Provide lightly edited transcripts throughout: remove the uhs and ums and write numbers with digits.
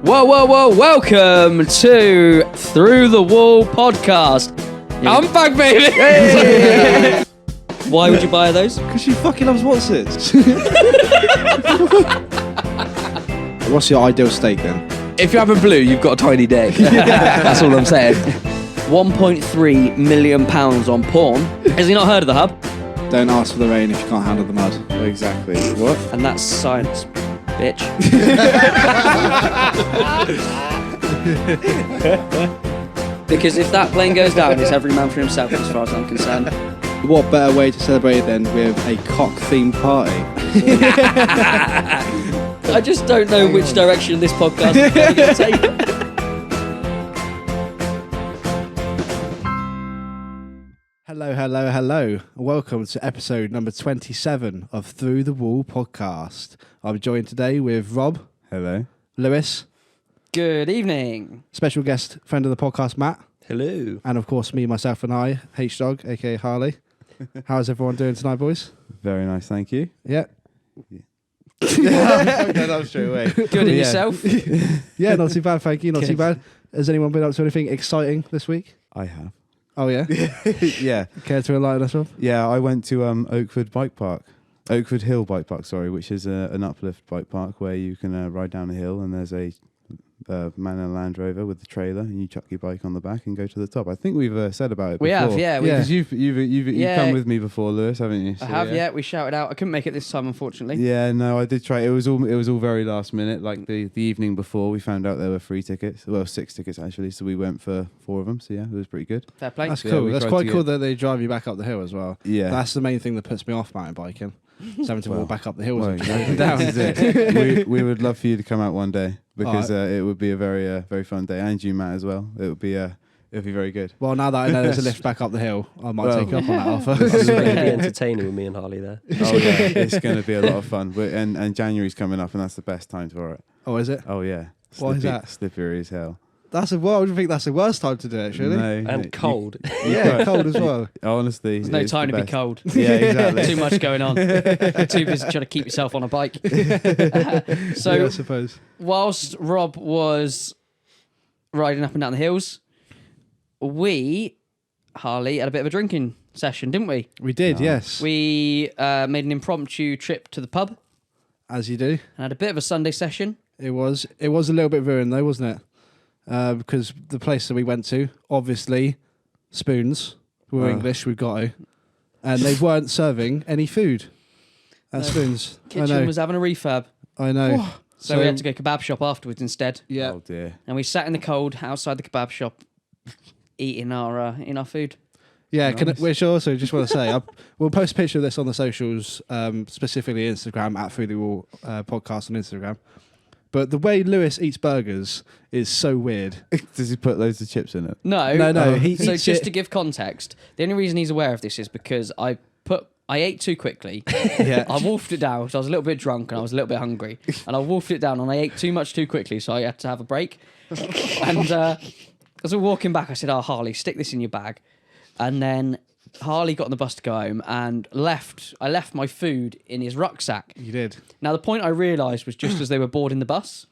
Whoa, whoa, whoa, welcome to Through the Wall podcast. I'm back, baby! Hey. Why would you buy those? Because she fucking loves Watsits. What's your ideal steak then? If you're having blue, you've got a tiny dick. That's all I'm saying. £1.3 million on porn. Has he not heard of the hub? Don't ask for the rain if you can't handle the mud. Exactly. What? And that's science, bitch. Because if that plane goes down, it's every man for himself as far as I'm concerned. What better way to celebrate than with a cock-themed party? I just don't know which direction this podcast is going to take. Hello. Welcome to episode number 27 of Through the Wall podcast. I'm joined today with Rob. Hello. Lewis. Good evening. Special guest, friend of the podcast, Matt. Hello. And of course, me, myself and I, H-Dog, aka Harley. How's everyone doing tonight, boys? Very nice, thank you. Yeah. That was straight away. Good in yourself? Yeah, not too bad, thank you. Not Good. too bad. Has anyone been up to anything exciting this week? I have. Oh, yeah? Yeah. Care to enlighten us, Rob? Yeah, I went to Oakwood Hill Bike Park, which is an uplift bike park where you can ride down a hill and there's a man in a Land Rover with the trailer and you chuck your bike on the back and go to the top. I think we've said about it before. We have, yeah. Because you've come with me before, Lewis, haven't you? I have, yeah. We shouted out. I couldn't make it this time, unfortunately. Yeah, no, I did try. It was all very last minute. Like the evening before, we found out there were 3 tickets. Well, 6 tickets actually. So we went for 4 of them. So yeah, it was pretty good. Fair play. That's Yeah, cool. we That's tried quite to cool that they drive you back up the hill as well. Yeah, That's the main thing that puts me off mountain biking. It's having to walk back up the hills well, and yeah, down. this is it. we would love for you to come out one day because it would be a very fun day, and you, Matt, as well. It would be very good. Well, now that I know there's a lift back up the hill, I might take you up on that offer. It's going to be entertaining with me and Harley there. Oh yeah, it's going to be a lot of fun. And January's coming up, and that's the best time for it. Oh, is it? Oh yeah. Why is that? Slippery as hell. I would think that's the worst time to do it, surely. No, And cold. Yeah, cold as well. Honestly, There's no it's time the to be best. cold. Yeah, exactly. Too much going on. Too busy trying to keep yourself on a bike. So, Yeah, I suppose. whilst Rob was riding up and down the hills, we, Harley, had a bit of a drinking session, didn't we? We did, yes. We made an impromptu trip to the pub As you do. and had a bit of a Sunday session. It was a little bit ruined though, wasn't it? Because the place that we went to, obviously, Spoons. We're English, we've got to. And they weren't serving any food at Spoons. Kitchen was having a refurb. I know. So we had to go kebab shop afterwards instead. Yeah. Oh dear. And we sat in the cold outside the kebab shop eating our food. Yeah, Nice. which I also just want to say, we'll post a picture of this on the socials, specifically Instagram, at Through the Wall podcast on Instagram. But the way Lewis eats burgers is so weird. Does he put loads of chips in it? No. No, he So eats just it. to give context, the only reason he's aware of this is because I ate too quickly. Yeah. I wolfed it down, so I was a little bit drunk and I was a little bit hungry. And I wolfed it down and I ate too much too quickly, so I had to have a break. And as we were walking back, I said, "Oh, Harley, stick this in your bag." And then Harley got on the bus to go home and I left my food in his rucksack. You did. Now, the point I realised was just as they were boarding the bus,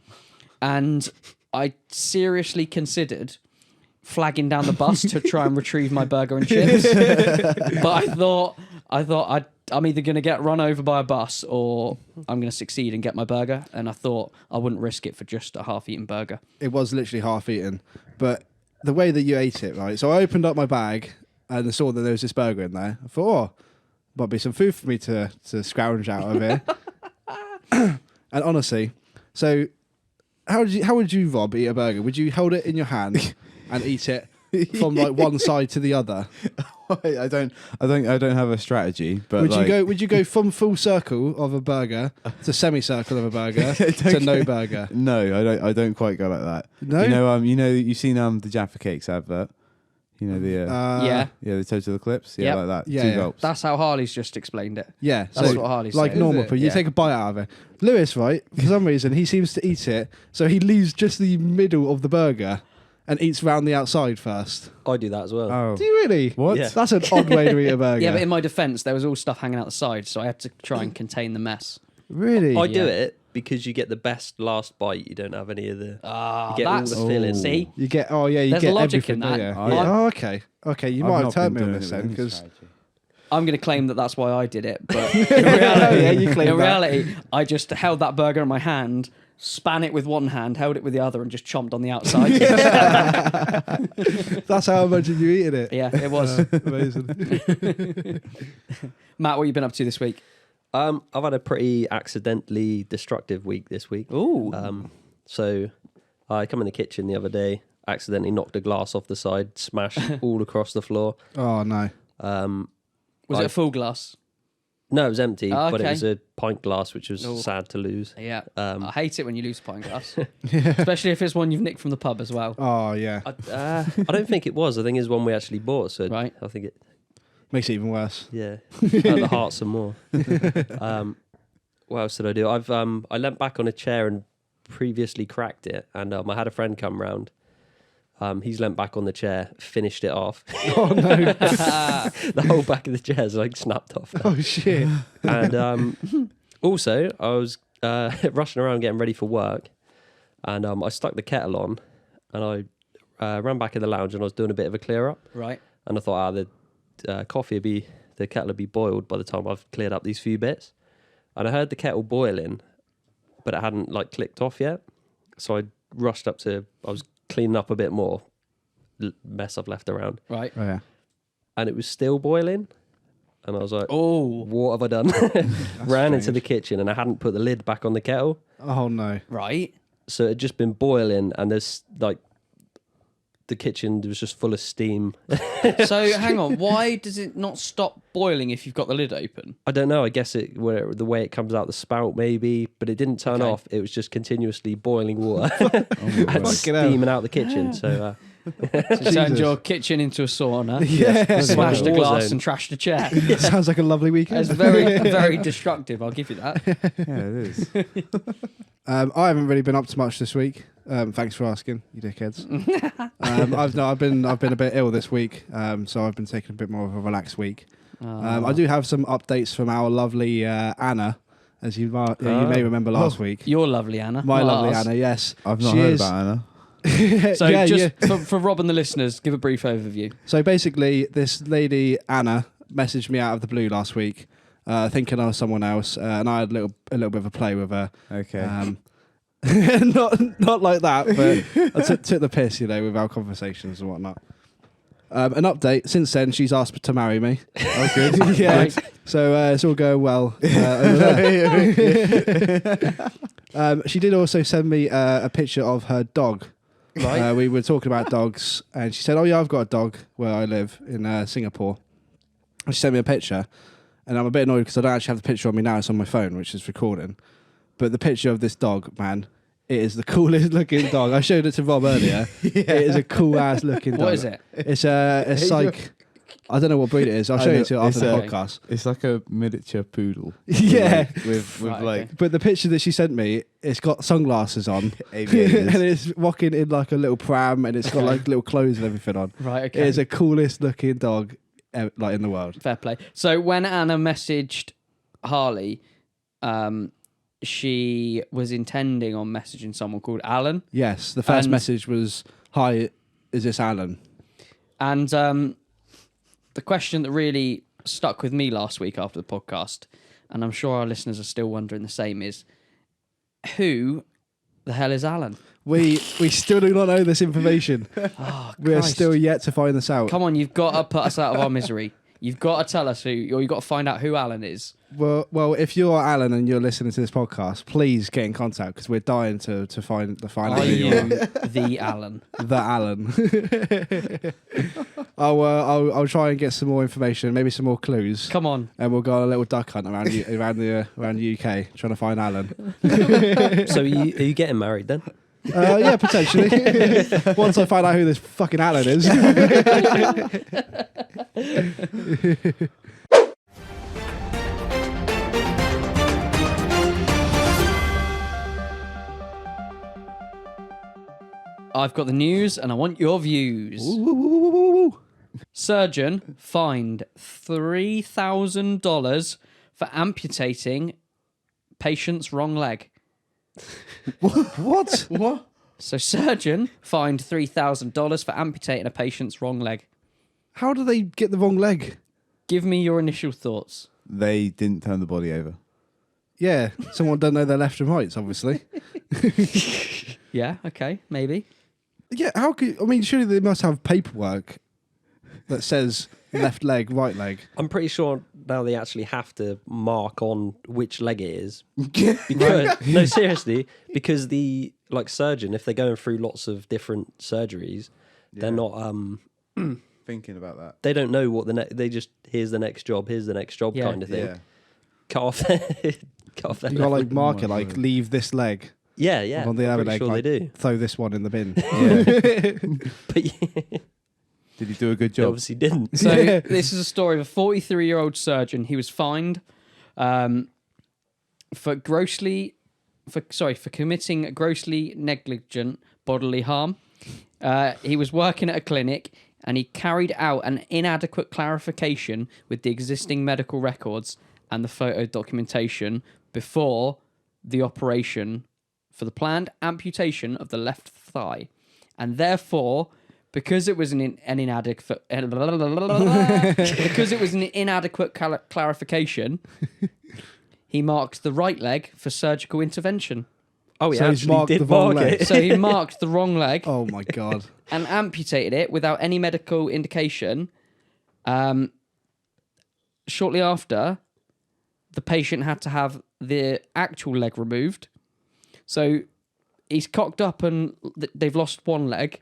and I seriously considered flagging down the bus to try and retrieve my burger and chips. But I thought I'm either going to get run over by a bus or I'm going to succeed and get my burger. And I thought I wouldn't risk it for just a half-eaten burger. It was literally half eaten. But the way that you ate it, right? So I opened up my bag and I saw that there was this burger in there. I thought, might be some food for me to scrounge out of here. And honestly, so how would you, Rob, eat a burger? Would you hold it in your hand and eat it from like one side to the other? I don't have a strategy, but Would you go from full circle of a burger to semicircle of a burger to no burger? No, I don't quite go like that. No? You've seen the Jaffa Cakes advert. You know Yeah. the Total Eclipse, Yep. like that. Yeah, 2 yeah. gulps. That's how Harley's just explained it. Yeah, That's so what Harley's like saying. normal, Is it? but you Yeah. take a bite out of it. Lewis, right? For some reason, he seems to eat it, so he leaves just the middle of the burger and eats round the outside first. I do that as well. Oh, Do you really? what? Yeah. That's an odd way to eat a burger. Yeah, but in my defence, there was all stuff hanging out the side, so I had to try and contain the mess. Really? I do Yeah. it, because you get the best last bite, you don't have any of the. Ah, You get all that's the filling. See, You get you There's get logic everything, in that. don't you? Oh, yeah. Oh, okay. You I've might have not turned me been on doing this it then, with any because strategy. I'm going to claim that that's why I did it. But in reality, Yeah, you claim in that. reality, I just held that burger in my hand, span it with one hand, held it with the other, and just chomped on the outside. that's how I imagine you eating it. Yeah, it was. Amazing. Matt, what have you been up to this week? I've had a pretty accidentally destructive week this week. Ooh. So I come in the kitchen the other day, accidentally knocked a glass off the side, smashed all across the floor. Oh no. Was it a full glass? No, it was empty, Oh, but it okay. was a pint glass, which was Oh. sad to lose. Yeah. Um, I hate it when you lose a pint glass. Especially if it's one you've nicked from the pub as well. Oh yeah. I don't think it was. I think it's one we actually bought. So Right. I think it, Makes it even worse. yeah, hurt the heart some more. What else did I do? I leant back on a chair and previously cracked it, and I had a friend come round. He's leant back on the chair, finished it off. Oh no. The whole back of the chair's like snapped off. Oh shit. And also, I was rushing around getting ready for work, and I stuck the kettle on, and I ran back in the lounge, and I was doing a bit of a clear up, Right. and I thought, the kettle would be boiled by the time I've cleared up these few bits, and I heard the kettle boiling, but it hadn't like clicked off yet, so I rushed up I was cleaning up a bit more mess I've left around, Right. Oh yeah. and it was still boiling, and I was like, Oh. what have I done? Ran into the kitchen, and I hadn't put the lid back on the kettle, Oh no. Right. so it had just been boiling, and there's like the kitchen was just full of steam. So hang on. Why does it not stop boiling if you've got the lid open? I don't know. I guess the way it comes out the spout maybe, but it didn't turn Okay. off. It was just continuously boiling water Oh, my and word. Fucking hell. steaming out the kitchen. So So you turned Jesus. your kitchen into a sauna. Yeah. Smashed a War glass zone. and trashed a chair. Sounds like a lovely weekend. It's very, very destructive. I'll give you that. Yeah, it is. I haven't really been up to much this week. Thanks for asking, you dickheads. I've been a bit ill this week, so I've been taking a bit more of a relaxed week. I do have some updates from our lovely Anna, as you may remember last week. You're lovely, Anna. My not lovely ours. Anna, yes. I've not She heard is- about Anna. So Yeah, just yeah. for Rob and the listeners, give a brief overview. So basically, this lady Anna messaged me out of the blue last week, thinking I was someone else, and I had a little bit of a play with her. Okay. Not like that, but I took the piss, with our conversations and whatnot. An update. Since then, she's asked to marry me. Oh, good. Yeah. Right. So it's all going well. Over there. She did also send me a picture of her dog. Right. We were talking about dogs, and she said, "Oh yeah, I've got a dog where I live in Singapore." And she sent me a picture, and I'm a bit annoyed because I don't actually have the picture on me now. It's on my phone, which is recording. But the picture of this dog, man, it is the coolest looking dog. I showed it to Rob earlier. It is a cool ass looking dog. What is it? It's like, I don't know what breed it is. I'll show you to after It's the a- podcast. It's like a miniature poodle. Yeah. With Right, like okay. But the picture that she sent me, it's got sunglasses on. aviators. And it's walking in like a little pram, and it's got like little clothes and everything on. Right. Okay. It is the coolest looking dog like in the world. Fair play. So when Anna messaged Harley, she was intending on messaging someone called Alan, Yes, the first And- message was, "Hi, is this Alan?" and the question that really stuck with me last week after the podcast, and I'm sure our listeners are still wondering the same, is who the hell is Alan? We still do not know this information. Oh, We are Christ. still yet to find this out. Come on, you've got to put us out of our misery. You've got to tell us who, or you've got to find out who Alan is. Well, if you're Alan and you're listening to this podcast, please get in contact because we're dying to find out Are who you are. you the Alan? The Alan. I'll try and get some more information, maybe some more clues, Come on. and we'll go on a little duck hunt around the UK trying to find Alan. So are you getting married then? Yeah, potentially. Once I find out who this fucking Alan is. I've got the news and I want your views. Surgeon fined $3,000 for amputating patient's wrong leg. What? What? So surgeon fined $3,000 for amputating a patient's wrong leg. How do they get the wrong leg? Give me your initial thoughts. They didn't turn the body over. Yeah, someone don't know their left and rights, obviously. Yeah, okay, maybe. Yeah, how could... I mean, surely they must have paperwork that says left leg, right leg. I'm pretty sure now they actually have to mark on which leg it is. Because, no, seriously, because the surgeon, if they're going through lots of different surgeries, they're not Thinking about that. they don't know what they just here's the next job Yeah. kind of thing. Yeah. Cut off their cut off their You got leg. like mark it, my like God. leave this leg, yeah on the I'm other pretty leg, sure like- they do. throw this one in the bin. Yeah. But yeah, Did he do a good they job? obviously didn't. So Yeah. this is a story of a 43-year-old surgeon. He was fined for committing grossly negligent bodily harm. He was working at a clinic and he carried out an inadequate clarification with the existing medical records and the photo documentation before the operation for the planned amputation of the left thigh. And therefore, because it was an inadequate clarification, he marked the right leg for surgical intervention. Oh, he So he's actually marked did the wrong mark leg. it. So he marked the wrong leg Oh my God. and amputated it without any medical indication. Shortly after, the patient had to have the actual leg removed. So he's cocked up and they've lost one leg.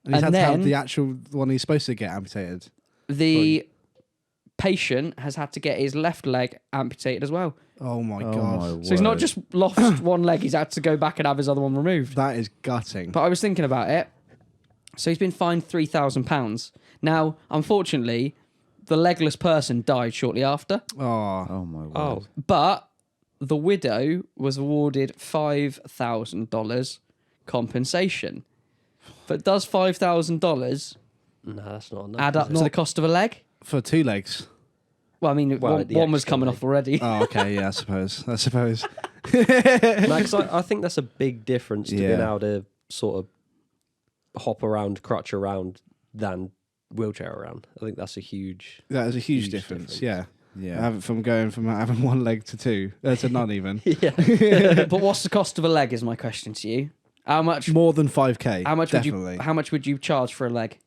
And he's And had to have then- the actual one he's supposed to get amputated. The patient has had to get his left leg amputated as well. Oh my Oh God. my So he's not word. just lost one leg, he's had to go back and have his other one removed. That is gutting. But I was thinking about it. So he's been fined £3,000. Now, unfortunately, the legless person died shortly after, Oh. Oh my word. Oh, but the widow was awarded $5,000 compensation. But does $5,000 no, that's not enough. add up is to the cost of a leg? For two legs. Well, I mean, Well, one, the one was extra coming leg. off already. Oh, okay. Yeah, I suppose. it? No, 'cause I think that's a big difference to being Yeah. able to sort of hop around, crutch around, than wheelchair around. I think that's a huge. That is a huge, Huge difference. difference. Yeah. Yeah. From going from having one leg to two, to none even. Yeah. But what's the cost of a leg is my question to you. How much More than 5k. How much definitely. how much would you charge for a leg?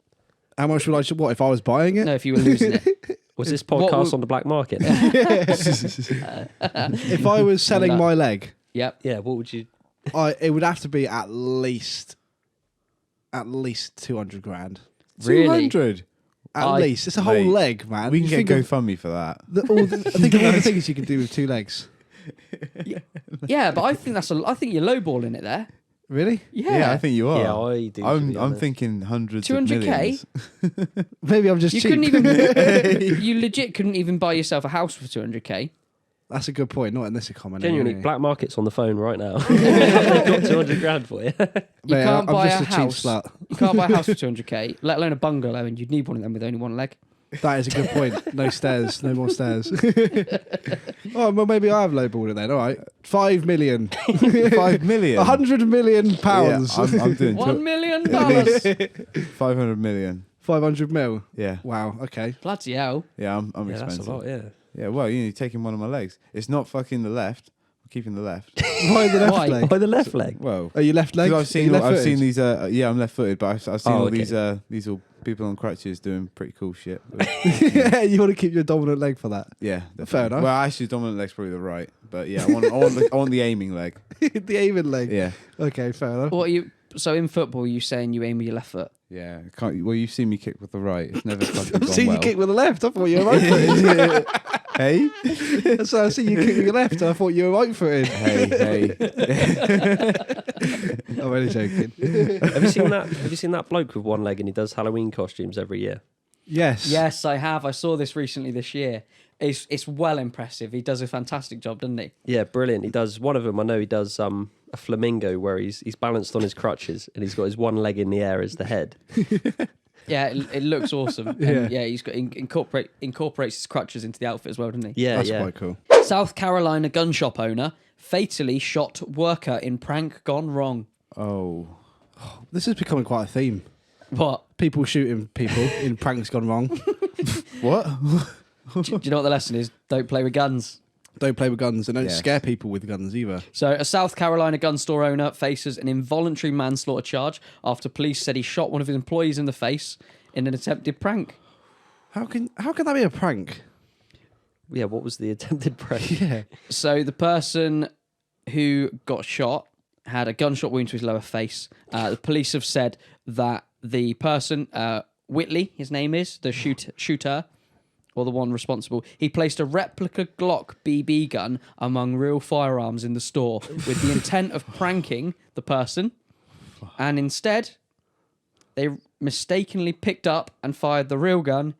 How much would I? What if I was buying it? No, if you were losing it. Was this What podcast would- on the black market? If I was selling that- my leg, Yep. Yeah. What would you? it would have to be at least 200 grand. Really? 200. At I- least it's a whole Mate, leg, man. We can You get think of GoFundMe for that. think of all the things you can do with two legs. Yeah, but I think I think you're lowballing it there. Really? Yeah. I think you are. Yeah, I do. to be I'm honest. thinking hundreds 200K? of millions. Maybe I'm just You cheap. couldn't even you legit couldn't even buy yourself a house for 200K. That's a good point. Not in this economy. Genuinely, anyway. black market's on the phone right now. I've got 200 grand for you. You Mate, can't I'm buy just a a cheap house. slut. You can't buy a house for 200K, let alone a bungalow, and you'd need one of them with only one leg. That is a good point. No stairs. No more stairs. Oh, well, maybe I have lowballed it then. All right. 5 million. 5 million. 100 million pounds. Yeah, I'm doing $1 million. 500 million. 500 mil. Yeah. Wow. Okay. Bloody hell. Yeah, I'm Yeah, that's expensive. a lot, yeah. Yeah, well, you're taking one of my legs. It's not fucking the left. I'm keeping the left. Why the left Why? leg? By the left leg. Well, Are you left leg? because Are you I've seen left-footed? these. Yeah, I'm left-footed, but I've seen Oh, all okay. these all people on crutches doing pretty cool shit. Yeah, you want to keep your dominant leg for that. Yeah, Fair definitely. enough. Well, actually, dominant leg's probably the right, but yeah, I want the aiming leg. The aiming leg. Yeah, Okay, fair enough. What are you? So in football, you saying you aim with your left foot? yeah. Can't, well, you've seen me kick with the right. It's never fucking I've gone seen well. you kick with the left. I thought you were right footed. Hey, So I see you kick with your left. I thought you were right footed. hey. I'm only joking. Have you seen that? Have you seen that bloke with one leg and he does Halloween costumes every year? Yes. Yes, I have. I saw this recently this year. It's well impressive. He does a fantastic job, doesn't he? Yeah, brilliant. He does one of them. I know he does a flamingo where he's balanced on his crutches and he's got his one leg in the air as the head. Yeah, it looks awesome. Yeah. And yeah, he's got incorporates his crutches into the outfit as well, doesn't he? Yeah, That's yeah. quite cool. South Carolina gun shop owner fatally shot worker in prank gone wrong. Oh. This is becoming quite a theme. What? People shooting people in pranks gone wrong. What? Do you know what the lesson is? Don't play with guns. Don't play with guns and don't Yes. scare people with guns either. So, a South Carolina gun store owner faces an involuntary manslaughter charge after police said he shot one of his employees in the face in an attempted prank. How can that be a prank? Yeah, what was the attempted prank? Yeah. So, the person who got shot had a gunshot wound to his lower face. The police have said that the person, Whitley, his name is, the shooter, or the one responsible, he placed a replica Glock BB gun among real firearms in the store with the intent of pranking the person, and instead they mistakenly picked up and fired the real gun.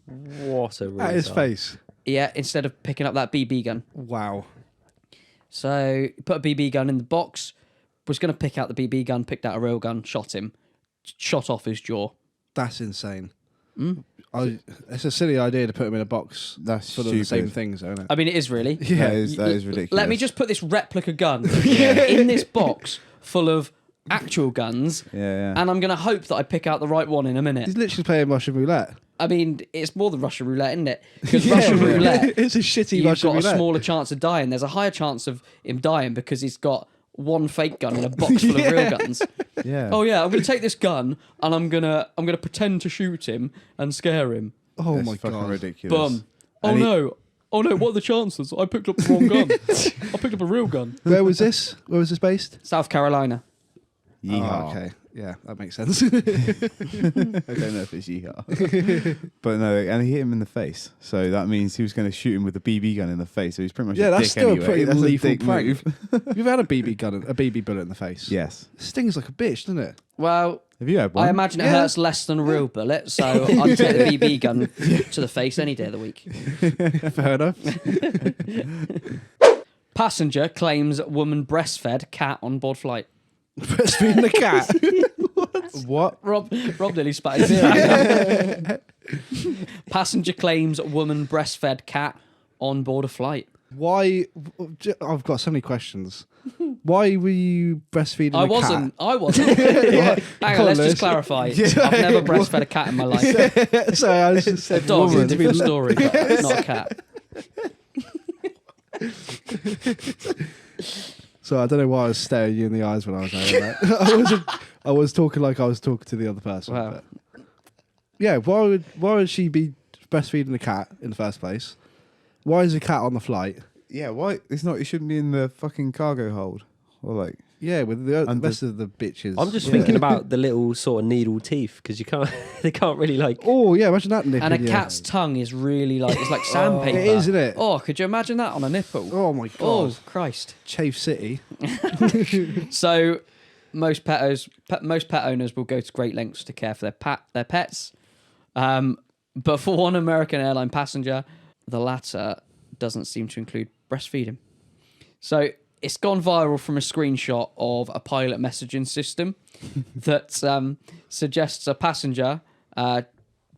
What a At his retard. face. Yeah, instead of picking up that BB gun. Wow. So he put a BB gun in the box, was going to pick out the BB gun, picked out a real gun, shot him, shot off his jaw. That's insane. It's a silly idea to put them in a box That's full of the same stupid. things, isn't it? I mean, it is really. Yeah. That is ridiculous. Let me just put this replica gun in this box full of actual guns, Yeah. and I'm going to hope that I pick out the right one in a minute. He's literally playing Russian roulette. I mean, it's more than Russian roulette, isn't it? Because Russian roulette, It's a shitty you've Russian got roulette. a smaller chance of dying. There's a higher chance of him dying because he's got one fake gun in a box full of real guns. Yeah. Oh yeah, I'm going to take this gun and I'm gonna pretend to shoot him and scare him. Oh That's my fucking god. ridiculous. Bum. Oh And he- no. Oh no, what are the chances? I picked up the wrong gun. I picked up a real gun. Where was this? Where was this based? South Carolina. Yeehaw. Oh, okay. Yeah, that makes sense. I don't know if it's yeehaw. But no, and he hit him in the face. So that means he was going to shoot him with a BB gun in the face. So he's pretty much Yeah, a that's dick still a anyway. pretty That's lethal dick prank. move. You've had a BB bullet in the face. Yes. It stings like a bitch, doesn't it? Well, Have you had one? I imagine it Yeah. hurts less than a real bullet, so I'd take the BB gun to the face any day of the week. Fair enough. Passenger claims woman breastfed cat on board flight. Breastfeeding the cat. What? Rob nearly spat his ear out. Passenger claims woman breastfed cat on board a flight. Why? I've got so many questions. Why were you breastfeeding I a wasn't. cat? Hang Come on, on, let's Lewis. just clarify. I've never breastfed a cat in my life. Sorry, I just A said dog is a woman. different story, but not a cat. So I don't know why I was staring you in the eyes when I was saying that. I was talking like I was talking to the other person. Wow. but- Yeah, why would she be breastfeeding a cat in the first place? Why is a cat on the flight? Yeah, why? It's not. It shouldn't be in the fucking cargo hold. Or like. Yeah, with the And rest of the bitches. I'm just Yeah. thinking about the little sort of needle teeth because you can't, they can't really like. Oh yeah, imagine that nipping. And a yeah. cat's tongue is really like, it's like sandpaper. It is, isn't it? Oh, could you imagine that on a nipple? Oh my god. Oh, Christ. Chafe City. So most pet owners will go to great lengths to care for their pets. But for one American airline passenger, the latter doesn't seem to include breastfeeding. So it's gone viral from a screenshot of a pilot messaging system that suggests a passenger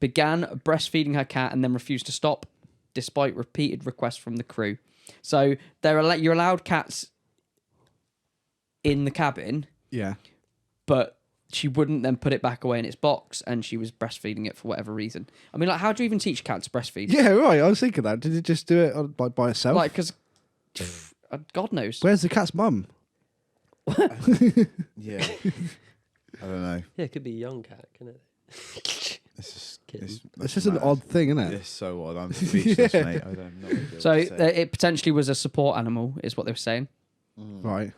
began breastfeeding her cat and then refused to stop despite repeated requests from the crew. So you're allowed cats in the cabin, Yeah. but she wouldn't then put it back away in its box, and she was breastfeeding it for whatever reason. I mean, like, how do you even teach a cat to breastfeed? Yeah, right. I was thinking that. Did it just do it by itself? Like, because God knows. Where's the cat's mum? Yeah. I don't know. Yeah, it could be a young cat, couldn't it? It's just. Kidding. It's just an odd thing, isn't it? It's so odd. I'm speechless, mate. I don't know. So it potentially was a support animal, is what they were saying, Right.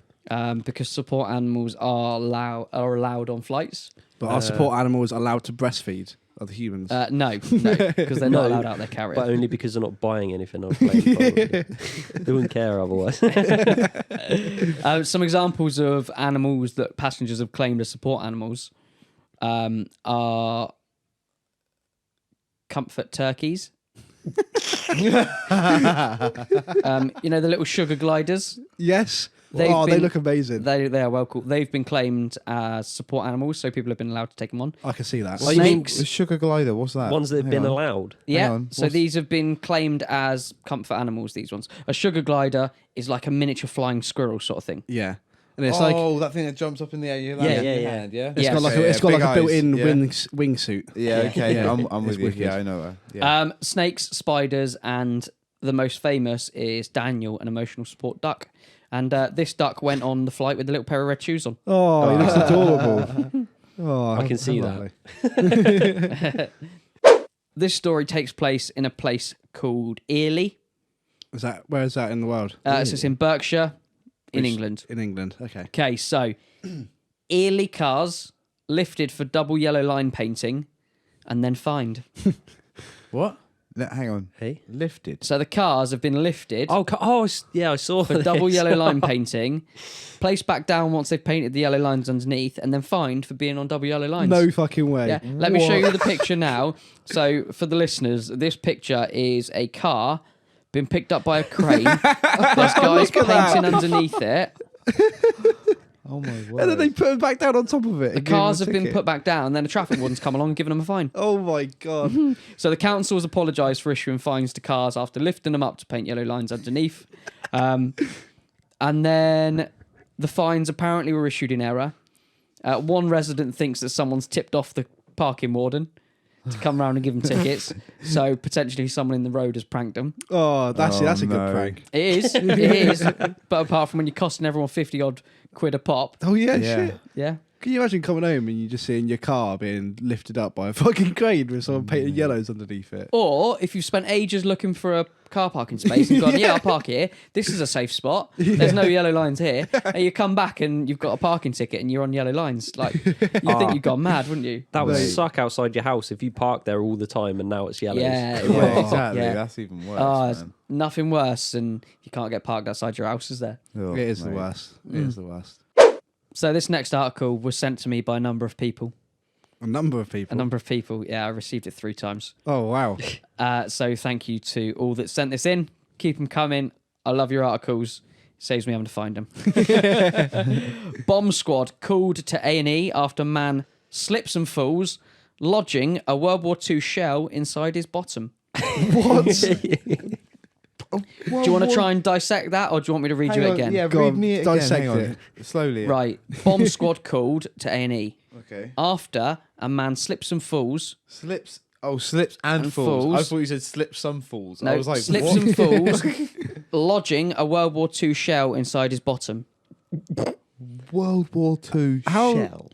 because support animals are allowed on flights. But our support animals allowed to breastfeed other humans. No, because they're not No, allowed out their carrier. But only because they're not buying anything on plane. Probably. They wouldn't care otherwise. Some examples of animals that passengers have claimed as support animals are comfort turkeys. You know, the little sugar gliders. Yes. They've They been- look amazing. They are well cool. They've been claimed as support animals, so people have been allowed to take them on. I can see that. Well, Snakes. The sugar glider, what's that? Ones that have Hang been on. allowed. Yeah, on, so what's- these have been claimed as comfort animals, these ones. A sugar glider is like a miniature flying squirrel sort of thing. Yeah, and it's like that thing that jumps up in the air. You Yeah, land in yeah, your yeah. hand, yeah. it's Yeah. got like Okay, it's got big like a eyes, built-in yeah. wingsuit. Yeah, okay, Yeah. I'm It's with you. wicked. Yeah, I know her. Yeah. Snakes, spiders, and the most famous is Daniel, an emotional support duck. And this duck went on the flight with a little pair of red shoes on. Oh, he looks adorable. Oh, I can see how that. lovely. This story takes place in a place called Ely. Where is that in the world? So it's in Berkshire, in Which- England. In England, okay. Okay, so Ely cars lifted for double yellow line painting and then fined. What? Hang on. Hey. Lifted. So the cars have been lifted Yeah, I saw for this. double yellow line painting, placed back down once they've painted the yellow lines underneath, and then fined for being on double yellow lines. No fucking way. Yeah, let me show you the picture now. So for the listeners, this picture is a car been picked up by a crane. There's guys painting underneath it. Oh my word. And then they put him back down on top of it. The cars have been put back down, then a traffic warden's come along and given them a fine. Oh my god. So the council has apologised for issuing fines to cars after lifting them up to paint yellow lines underneath. And then the fines apparently were issued in error. One resident thinks that someone's tipped off the parking warden to come round and give them tickets. So potentially someone in the road has pranked them. Oh, that's a no. good prank. It is. It is. But apart from when you're costing everyone 50 odd quid a pop. Oh yeah, Yeah. shit. Yeah. Can you imagine coming home and you just seeing your car being lifted up by a fucking crane with someone painted yellows underneath it? Or if you've spent ages looking for a car parking space and gone, yeah, I'll park here. This is a safe spot. There's no yellow lines here. And you come back and you've got a parking ticket and you're on yellow lines. Like, you'd think you've gone mad, wouldn't you? That would Mate. suck outside your house if you park there all the time and now it's yellows. Yeah, it Yeah, would. exactly. Yeah. That's even worse. Oh, it's man. nothing worse than you can't get parked outside your house, is there? Oh, It is the mate. worst. It is the worst. So this next article was sent to me by a number of people. A number of people. A number of people. Yeah, I received it 3 times. Oh wow. So thank you to all that sent this in. Keep them coming. I love your articles. Saves me having to find them. Bomb squad called to A&E after man slips and falls, lodging a World War II shell inside his bottom. What? Do you want to try and dissect that, or do you want me to read you it again? Yeah, Go read on, me it again. dissect Hang on. it. Slowly. Right. Bomb squad called to A&E Okay. after a man slips and falls. Slips. Oh, slips and, And falls. falls. I thought you said slips some falls. No, I was like, slips what? and falls, lodging a World War II shell inside his bottom. World War II How- shell.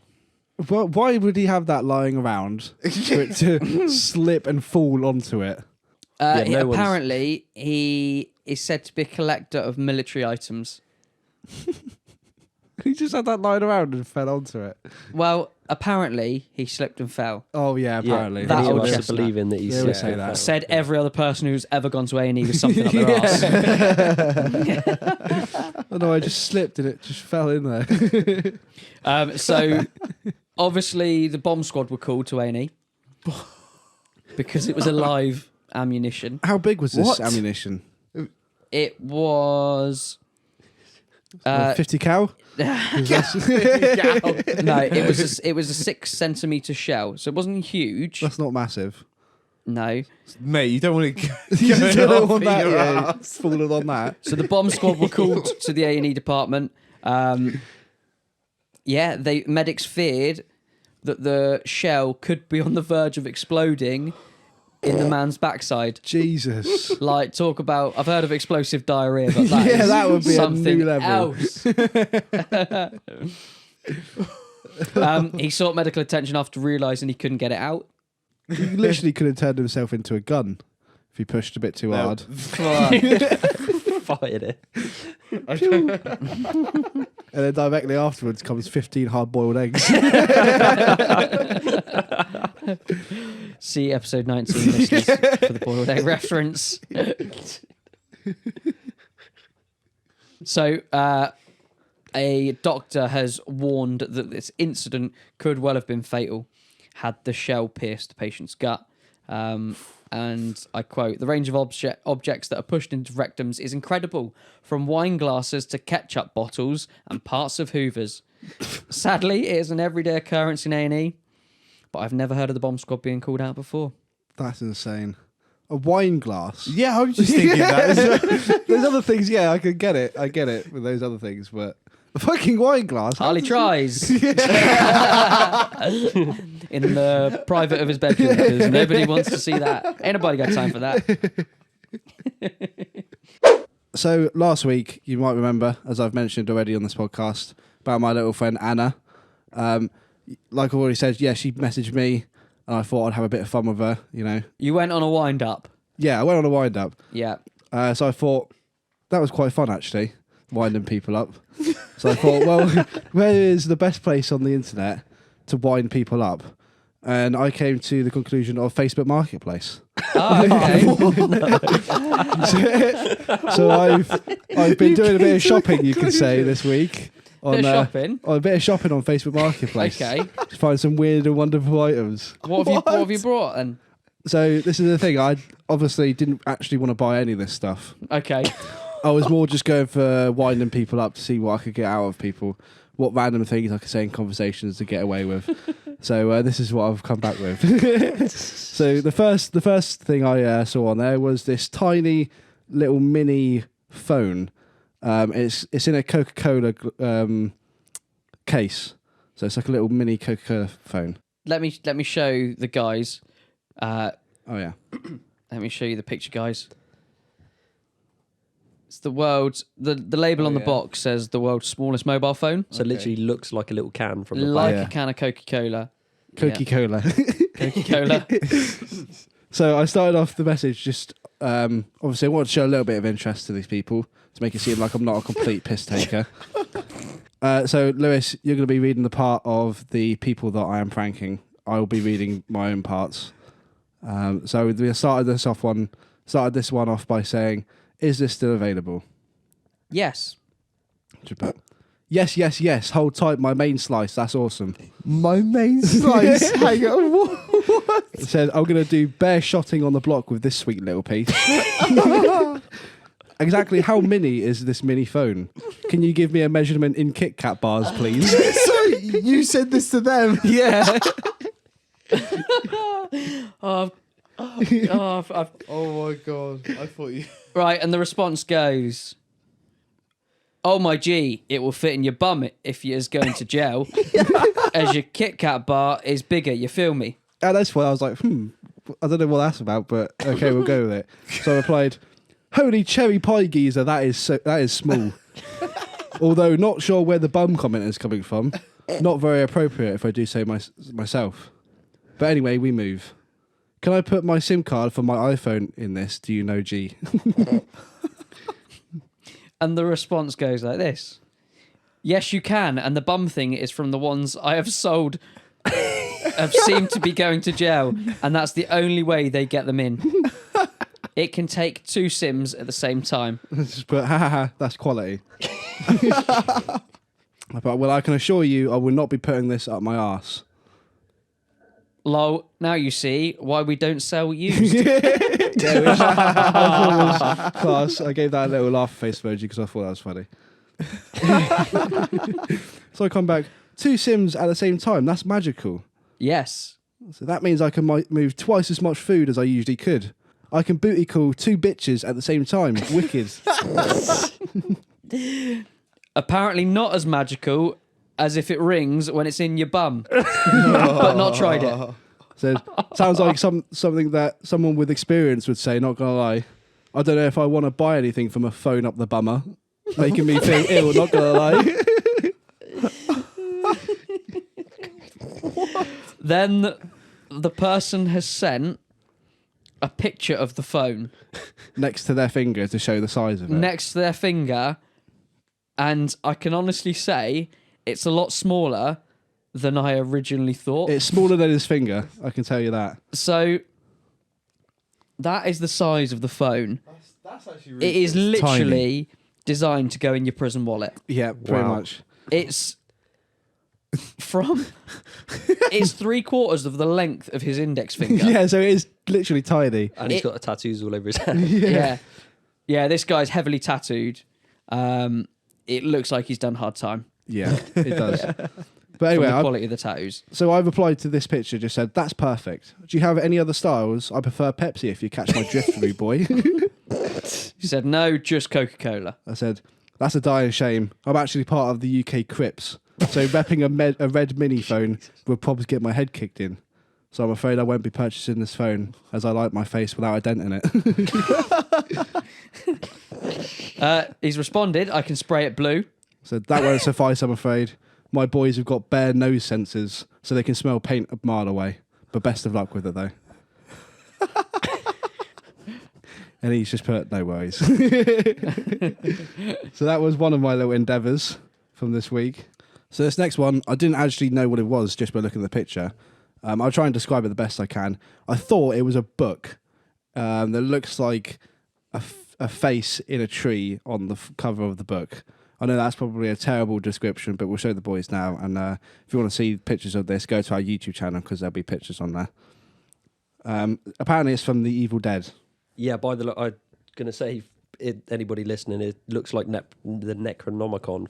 Why would he have that lying around for it to slip and fall onto it? Yeah, no one's- Apparently, he is said to be a collector of military items. He just had that lying around and fell onto it. Well, apparently, he slipped and fell. Oh yeah, apparently. that Any old of us chestnut. are believing that he's They would slipped say and that. fell. Said every other person who's ever gone to A&E with something up their arse. Oh no, I just slipped and it just fell in there. So, obviously, the bomb squad were called to A&E because it was a live ammunition. How big was this What? ammunition? It was... 50 cal? no, it was a 6 centimeter shell, so it wasn't huge. That's not massive. No, Mate, you don't want to You go don't want off that, your yeah, ass. falling on that. so the bomb squad were called to the A&E department. Medics feared that the shell could be on the verge of exploding in the man's backside. Jesus. Like, talk about, I've heard of explosive diarrhea, but that Yeah, is that would be a something new level. else. He sought medical attention after realising he couldn't get it out. He literally could have turned himself into a gun if he pushed a bit too hard. Fired it. And then directly afterwards comes 15 hard-boiled eggs. See episode 19 listeners for the boiled egg reference. So, a doctor has warned that this incident could well have been fatal had the shell pierced the patient's gut. And I quote, "The range of objects that are pushed into rectums is incredible, from wine glasses to ketchup bottles and parts of hoovers. Sadly, it is an everyday occurrence in A&E, but I've never heard of the bomb squad being called out before." That's insane. A wine glass. Yeah, I was just thinking that. There's other things, yeah, I can get it. I get it with those other things, but a fucking wine glass. Harley tries. In the private of his bedroom, because nobody wants to see that. Ain't nobody got time for that. So last week, you might remember, as I've mentioned already on this podcast, about my little friend Anna. Like I already said, yeah, she messaged me, and I thought I'd have a bit of fun with her, you know. You went on a wind up. Yeah, I went on a wind up. Yeah. So I thought that was quite fun, actually, winding people up. So I thought, well, where is the best place on the internet to wind people up? And I came to the conclusion of Facebook Marketplace. Oh, okay. So I've been doing a bit of shopping, you could say, this week. Bit of shopping? On a bit of shopping on Facebook Marketplace. Okay. To find some weird and wonderful items. What have you brought then? So this is the thing. I obviously didn't actually want to buy any of this stuff. Okay. I was more just going for winding people up to see what I could get out of people, what random things I could say in conversations to get away with. So this is what I've come back with. So the first thing I saw on there was this tiny little mini phone. It's in a Coca-Cola case, so it's like a little mini Coca-Cola phone. Let me show the guys. Oh yeah. Let me show you the picture, guys. It's the world's the label on the box says the world's smallest mobile phone. So it literally looks like a little can from the Like back. a can of Coca-Cola. Coca-Cola. Coca-Cola. So I started off the message just obviously I wanted to show a little bit of interest to these people to make it seem like I'm not a complete piss taker. So Lewis, you're going to be reading the part of the people that I am pranking. I will be reading my own parts. So we started this one off by saying, "Is this still available?" Yes. Yes, yes, yes. Hold tight, my main slice. That's awesome. My main slice. Hang on. What? It said, "I'm going to do bear shotting on the block with this sweet little piece." Exactly how mini is this mini phone? Can you give me a measurement in Kit Kat bars, please? So you said this to them? Yeah. Oh my god! I thought you. Right, and the response goes, "Oh my G, it will fit in your bum if you're going to jail, as your Kit Kat bar is bigger, you feel me?" And that's why I was like, I don't know what that's about, but okay, we'll go with it. So I replied, "Holy cherry pie geezer, that is small." Although not sure where the bum comment is coming from. Not very appropriate if I do say myself. But anyway, we move. "Can I put my SIM card for my iPhone in this? Do you know G?" And the response goes like this: "Yes, you can, and the bum thing is from the ones I have sold have seemed to be going to jail, and that's the only way they get them in. It can take 2 SIMs at the same time." Just put, ha, that's quality. But, well, I can assure you I will not be putting this up my arse. Lol, now you see why we don't sell used. Yeah, which I thought was class. I gave that a little laugh face emoji because I thought that was funny. So I come back, 2 SIMs at the same time. That's magical. Yes. So that means I can move twice as much food as I usually could. I can booty call 2 bitches at the same time. Wicked. Apparently not as magical as if it rings when it's in your bum. But not tried it. So sounds like something that someone with experience would say, not gonna lie. I don't know if I want to buy anything from a phone up the bummer. Making me feel ill, not gonna lie. Then the person has sent a picture of the phone Next to their finger to show the size of it. next to their finger, and I can honestly say it's a lot smaller than I originally thought. It's smaller than his finger, I can tell you that. So that is the size of the phone. That's actually really It is literally designed to go in your prison wallet. Yeah, pretty Wow. much. It's from it's 3/4 of the length of his index finger. Yeah, so it is literally tiny. And he's got tattoos all over his hand. Yeah, this guy's heavily tattooed. It looks like he's done hard time. Yeah, it does. But From anyway, the quality of the tattoos. so I've replied to this picture, just said, that's perfect. Do you have any other styles? I prefer Pepsi if you catch my drift, rude boy. He said, no, just Coca-Cola. I said, that's a dying shame. I'm actually part of the UK Crips. So repping a red mini phone would probably get my head kicked in. So I'm afraid I won't be purchasing this phone as I like my face without a dent in it. He's responded, I can spray it blue. So that won't suffice, I'm afraid. My boys have got bare nose sensors, so they can smell paint a mile away. But best of luck with it, though. And he's just put, no worries. So that was one of my little endeavours from this week. So this next one, I didn't actually know what it was just by looking at the picture. I'll try and describe it the best I can. I thought it was a book that looks like a face in a tree on the cover of the book. I know that's probably a terrible description, but we'll show the boys now. And if you want to see pictures of this, go to our YouTube channel because there'll be pictures on there. Apparently, it's from The Evil Dead. Yeah, by the look, I'm going to say, anybody listening, it looks like the Necronomicon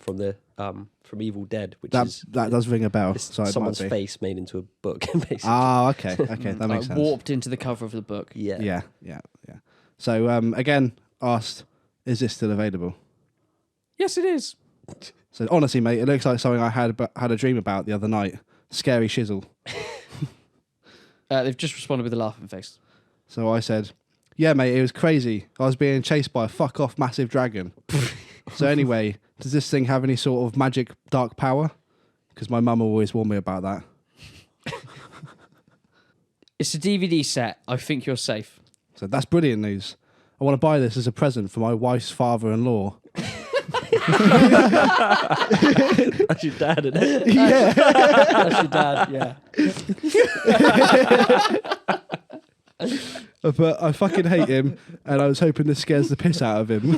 from Evil Dead, which is that does ring a bell. So someone's face made into a book, basically. Ah, okay, that makes sense. Warped into the cover of the book. Yeah. So again, asked, is this still available? Yes, it is. So honestly, mate, it looks like something I had a dream about the other night. Scary shizzle. They've just responded with a laughing face. So I said, yeah, mate, it was crazy. I was being chased by a fuck off massive dragon. So anyway, does this thing have any sort of magic dark power? Because my mum always warned me about that. It's a DVD set. I think you're safe. So that's brilliant news. I want to buy this as a present for my wife's father-in-law. That's your dad, isn't it? Yeah. That's your dad, yeah. But I fucking hate him, and I was hoping this scares the piss out of him.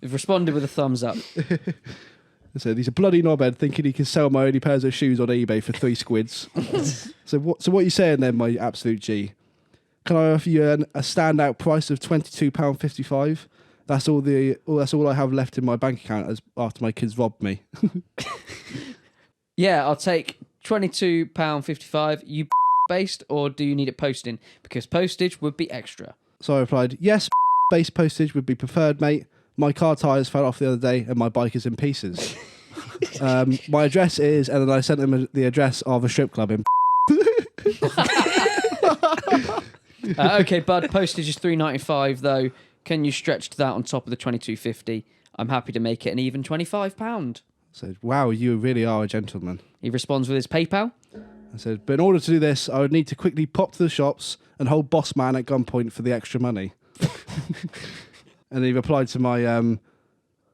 You've responded with a thumbs up. I said, he's a bloody knobhead thinking he can sell my only pairs of shoes on eBay for 3 squids. So what are you saying then, my absolute G? Can I offer you a standout price of £22.55? That's all I have left in my bank account after my kids robbed me. Yeah, I'll take £22.55. You based, or do you need it posting? Because postage would be extra. So I replied, yes, base postage would be preferred, mate. My car tyres fell off the other day and my bike is in pieces. My address is, and then I sent him the address of a strip club in. Okay, bud, postage is £3.95 though. Can you stretch to that on top of the £22.50? I'm happy to make it an even £25. I said, wow, you really are a gentleman. He responds with his PayPal. I said, but in order to do this, I would need to quickly pop to the shops and hold boss man at gunpoint for the extra money. And he replied to my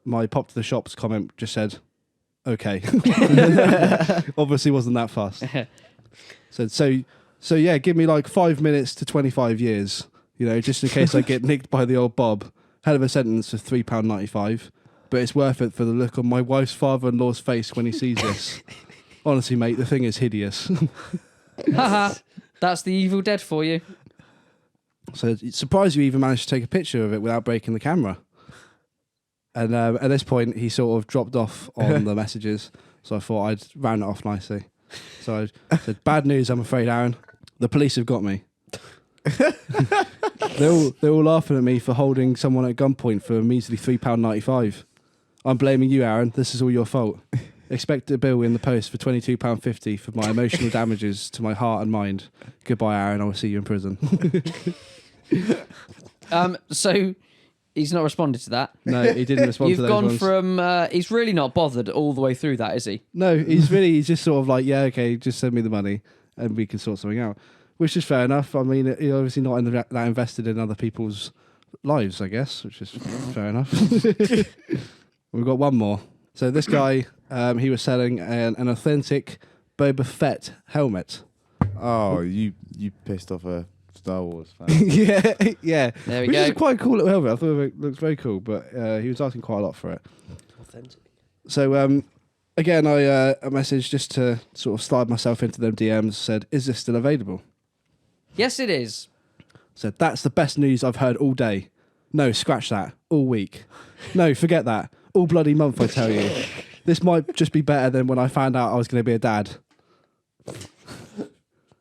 my pop to the shops comment, just said, okay. Obviously wasn't that fast. Said, so yeah, give me like 5 minutes to 25 years, just in case I get nicked by the old Bob. Hell of a sentence for £3.95, but it's worth it for the look on my wife's father-in-law's face when he sees this. Honestly, mate, the thing is hideous. Haha, that's the Evil Dead for you. So it's surprised you even managed to take a picture of it without breaking the camera. And at this point, he sort of dropped off on the messages, so I thought I'd round it off nicely. So I said, bad news, I'm afraid, Aaron. The police have got me. They're all laughing at me for holding someone at gunpoint for a measly £3.95. I'm blaming you, Aaron. This is all your fault. Expect a bill in the post for £22.50 for my emotional damages to my heart and mind. Goodbye, Aaron. I will see you in prison. So he's not responded to that. No, he didn't respond to You've those gone ones. from he's really not bothered all the way through that, is he? No, he's just sort of like, yeah, okay, just send me the money and we can sort something out. Which is fair enough. I mean, he's obviously not that invested in other people's lives, I guess, which is fair enough. We've got one more. So this guy, he was selling an authentic Boba Fett helmet. Oh, you pissed off a Star Wars fan. yeah. There we Which go. is quite a cool little helmet. I thought it looks very cool, but he was asking quite a lot for it. Authentic. So again, I a message just to sort of slide myself into them DMs. Said, "Is this still available?" Yes, it is. Said, "That's the best news I've heard all day." No, scratch that. All week. No, forget that. All bloody month, I tell you. This might just be better than when I found out I was going to be a dad.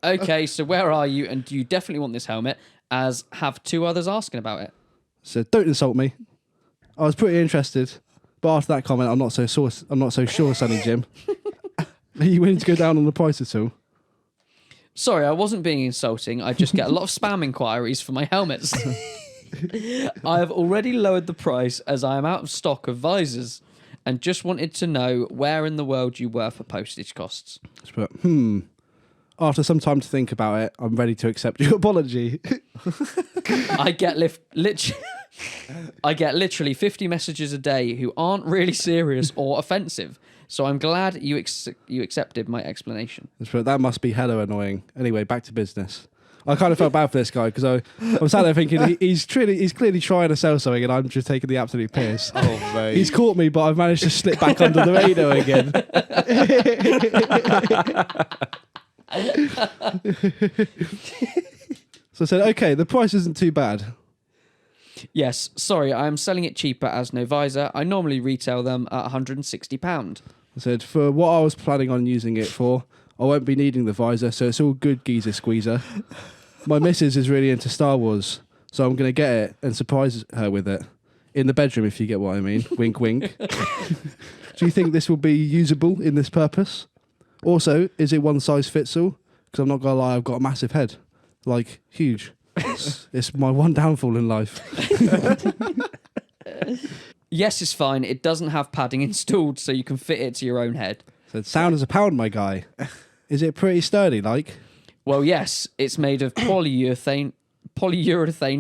Okay, so where are you? And do you definitely want this helmet? As have 2 others asking about it. Said, "Don't insult me. I was pretty interested, but after that comment, I'm not so sure, Sonny Jim. Are you willing to go down on the price at all?" Sorry, I wasn't being insulting. I just get a lot of spam inquiries for my helmets. I have already lowered the price as I am out of stock of visors and just wanted to know where in the world you were for postage costs. But, after some time to think about it, I'm ready to accept your apology. I get literally 50 messages a day who aren't really serious or offensive. So I'm glad you accepted my explanation. But that must be hella annoying. Anyway, back to business. I kind of felt bad for this guy because I'm sat there thinking he's clearly trying to sell something and I'm just taking the absolute piss. Oh, mate. He's caught me, but I've managed to slip back under the radar again. So I said, okay, the price isn't too bad. Yes, sorry, I am selling it cheaper as no visor. I normally retail them at £160. I said, for what I was planning on using it for, I won't be needing the visor, so it's all good, geezer squeezer. My missus is really into Star Wars, so I'm going to get it and surprise her with it. In the bedroom, if you get what I mean. Wink, wink. Do you think this will be usable in this purpose? Also, is it one size fits all? Because I'm not going to lie, I've got a massive head. Like, huge. It's my one downfall in life. Yes, it's fine. It doesn't have padding installed, so you can fit it to your own head. Said, sound as a pound, my guy. Is it pretty sturdy, like? Well, yes, it's made of polyurethane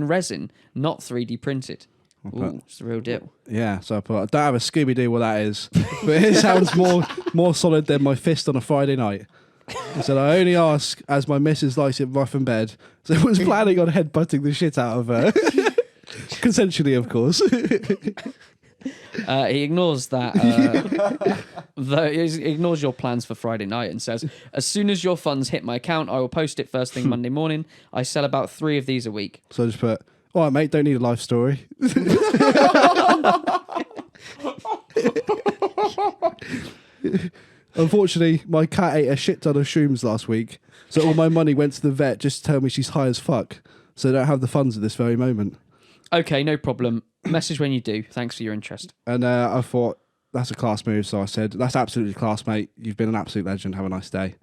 resin, not 3D printed. Ooh, it's the real deal. Yeah, so I don't have a Scooby-Doo what that is. But it sounds more solid than my fist on a Friday night. I said, I only ask as my missus likes it rough in bed. So I was planning on headbutting the shit out of her. Consensually, of course. He ignores that. He ignores your plans for Friday night and says, as soon as your funds hit my account, I will post it first thing Monday morning. I sell about 3 of these a week. So I just put, all right, mate, don't need a life story. Unfortunately, my cat ate a shit ton of shrooms last week, so all my money went to the vet just to tell me she's high as fuck, so I don't have the funds at this very moment. Okay, no problem. Message when you do. Thanks for your interest. And I thought, that's a class move, so I said, that's absolutely class, mate. You've been an absolute legend. Have a nice day.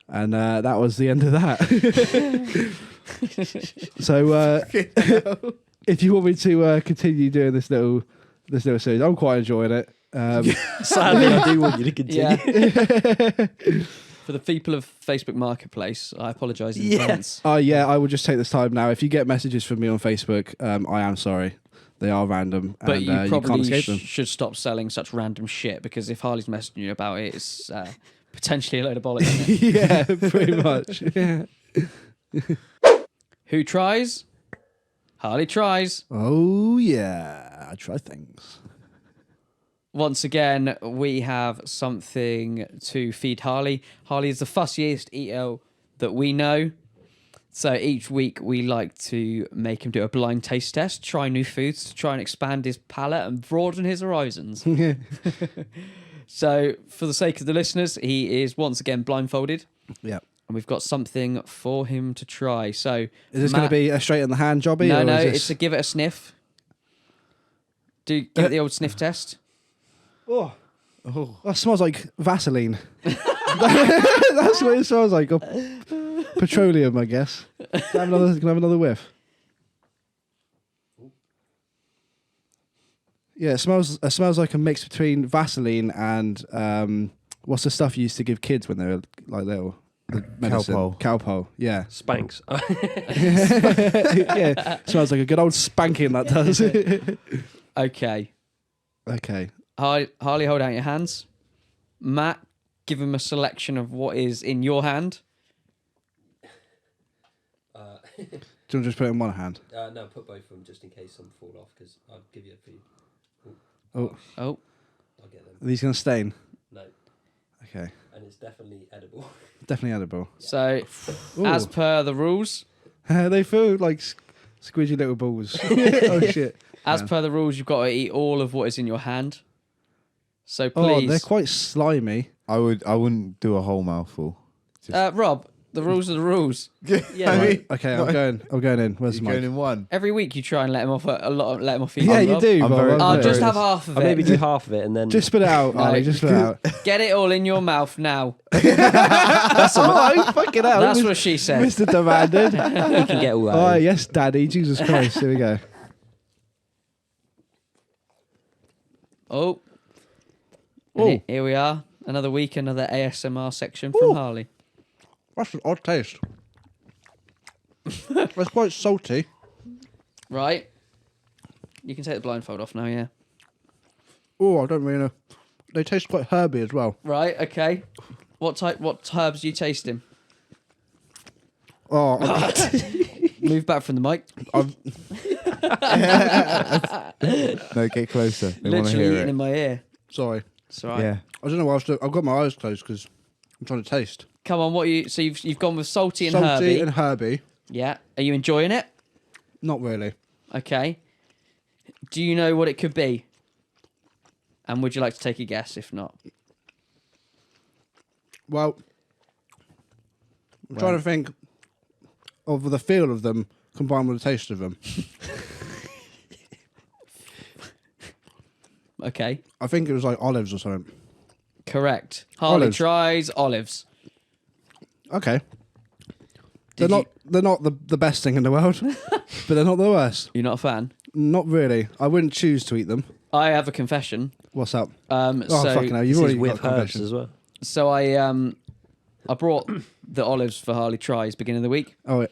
And that was the end of that. So if you want me to continue doing this little series, I'm quite enjoying it. Sadly, I do want you to continue. Yeah. For the people of Facebook Marketplace, I apologise in advance. Yeah, I will just take this time now. If you get messages from me on Facebook, I am sorry. They are random. But and, you probably can't escape them. should stop selling such random shit, because if Harley's messaging you about it, it's potentially a load of bollocks. Isn't it? Yeah, pretty much. Yeah. Who tries? Harley tries. Oh, yeah. I try things. Once again, we have something to feed Harley. Harley is the fussiest eater that we know. So each week we like to make him do a blind taste test, try new foods to try and expand his palate and broaden his horizons. So for the sake of the listeners, he is once again blindfolded. Yeah. And we've got something for him to try. So Is this going to be a straight on the hand jobby? No, or no, is this... it's a give it a sniff. Give it the old sniff test. Oh, that smells like Vaseline. That's what it smells like. Petroleum, I guess. Can I have another whiff? Yeah, it smells like a mix between Vaseline and what's the stuff you used to give kids when they were like little? The medicine. Cowpole. Yeah. Spanks. Yeah. Smells like a good old spanking, that does. Okay. Okay. Harley, hold out your hands. Matt, give him a selection of what is in your hand. Do you want to just put it in one hand? No, put both of them just in case some fall off, because I'll give you a few. Oh. Oh. I'll get them. Are these going to stain? No. Okay. And it's definitely edible. Definitely edible. So, Ooh. as per the rules, They feel like squidgy little balls. Oh, shit. as Yeah. per the rules, you've got to eat all of what is in your hand. So Oh, please, they're quite slimy. I wouldn't do a whole mouthful. Rob, the rules are the rules. Yeah, I like- mean, Okay, I'm going in. Where's you're the mic? going in one. Every week you try and let him off let him off easy. Yeah, you Rob. do. I'm Bob, very- I'm I'll Yeah. just very- have half of I'll it. maybe do half of it and then. Just spit it out, No. Ollie. Just spit it out. Get it all in your mouth now. That's all right. Fucking hell. That's what she said. Mr. Demanded. you can get all that. Oh, in. yes, Daddy. Jesus Christ. Here we go. Oh. Oh. And here we are. Another week, another ASMR section from Ooh. Harley. That's an odd taste. It's quite salty. Right. You can take the blindfold off now, yeah. Oh, I don't really know. They taste quite herby as well. Right, okay. What herbs are you tasting? Oh, Move back from the mic. No, get closer. They want to Literally hear eating it. in my ear. sorry. It's all right. Yeah. I don't know why I've got my eyes closed because I'm trying to taste. Come on, so you've gone with salty and Salty herby. and herby. Yeah. Are you enjoying it? Not really. Okay. Do you know what it could be? And would you like to take a guess if not? Well, I'm trying to think of the feel of them combined with the taste of them. Okay. I think it was like olives or something. Correct. Harley Olives. tries olives. Okay. Did They're not the best thing in the world, but they're not the worst. You're not a fan? Not really. I wouldn't choose to eat them. I have a confession. What's up? Oh, Fucking hell, you've This already is got with a confession. herbs as well. So I brought the olives for Harley tries beginning of the week. Oh,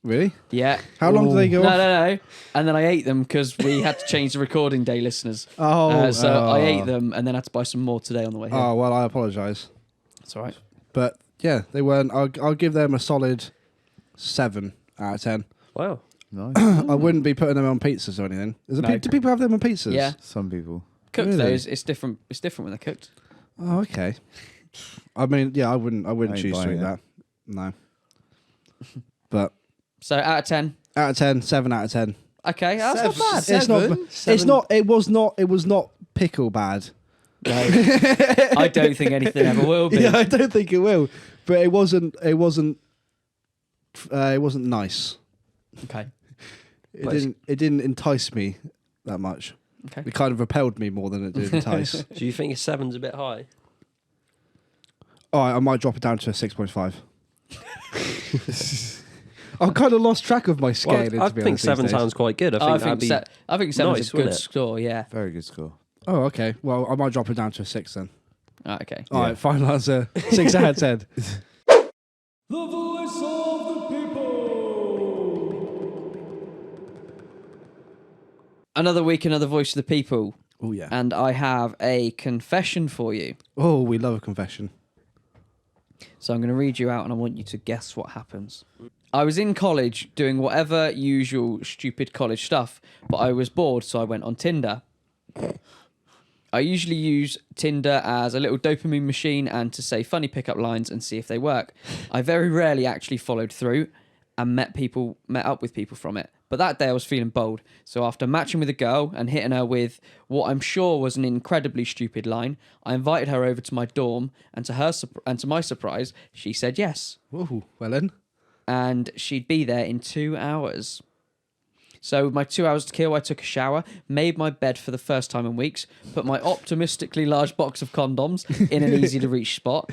really? Yeah. How long do they go No, off? no. And then I ate them because we had to change the recording day, listeners. Oh, So I ate them and then had to buy some more today on the way here. Oh, well, I apologise. That's all right. But yeah, they weren't. I'll give them a solid 7 out of 10. Wow. Nice. I wouldn't be putting them on pizzas or anything. No. Do people have them on pizzas? Yeah. Some people. Cooked Really? those, it's different. It's different when they're cooked. Oh, okay. I mean, yeah, I wouldn't I ain't choose to buying eat it. that. No. But So out of 10. out of 10, 7 out of 10. Okay, that's not bad. It's not. It's not. It was not. It was not pickle bad. No, I don't think anything ever will be. Yeah, I don't think it will. But it wasn't. It wasn't. It wasn't nice. Okay. It Nice. didn't. It didn't entice me that much. Okay. It kind of repelled me more than it did entice. Do you think a 7's a bit high? All right, I might drop it down to a 6.5. I've kind of lost track of my Well, scaling. I to be think honest, 7 these days. sounds quite good. I think that'd be. I think 7's nice, a good wouldn't it? score. Yeah. Very good score. Oh, okay. Well, I might drop it down to a 6 then. Ah, okay. All Yeah. right, final answer. 6 out of 10. The voice of the people. Another week, another voice of the people, Oh yeah. and I have a confession for you. Oh, we love a confession. So I'm going to read you out, and I want you to guess what happens. I was in college doing whatever usual stupid college stuff, but I was bored, so I went on Tinder. I usually use Tinder as a little dopamine machine and to say funny pickup lines and see if they work. I very rarely actually followed through and met up with people from it. But that day I was feeling bold. So after matching with a girl and hitting her with what I'm sure was an incredibly stupid line, I invited her over to my dorm, and to my surprise, she said yes. Oh, well then. And she'd be there in 2 hours. So with my 2 hours to kill, I took a shower, made my bed for the first time in weeks, put my optimistically large box of condoms in an easy-to-reach spot,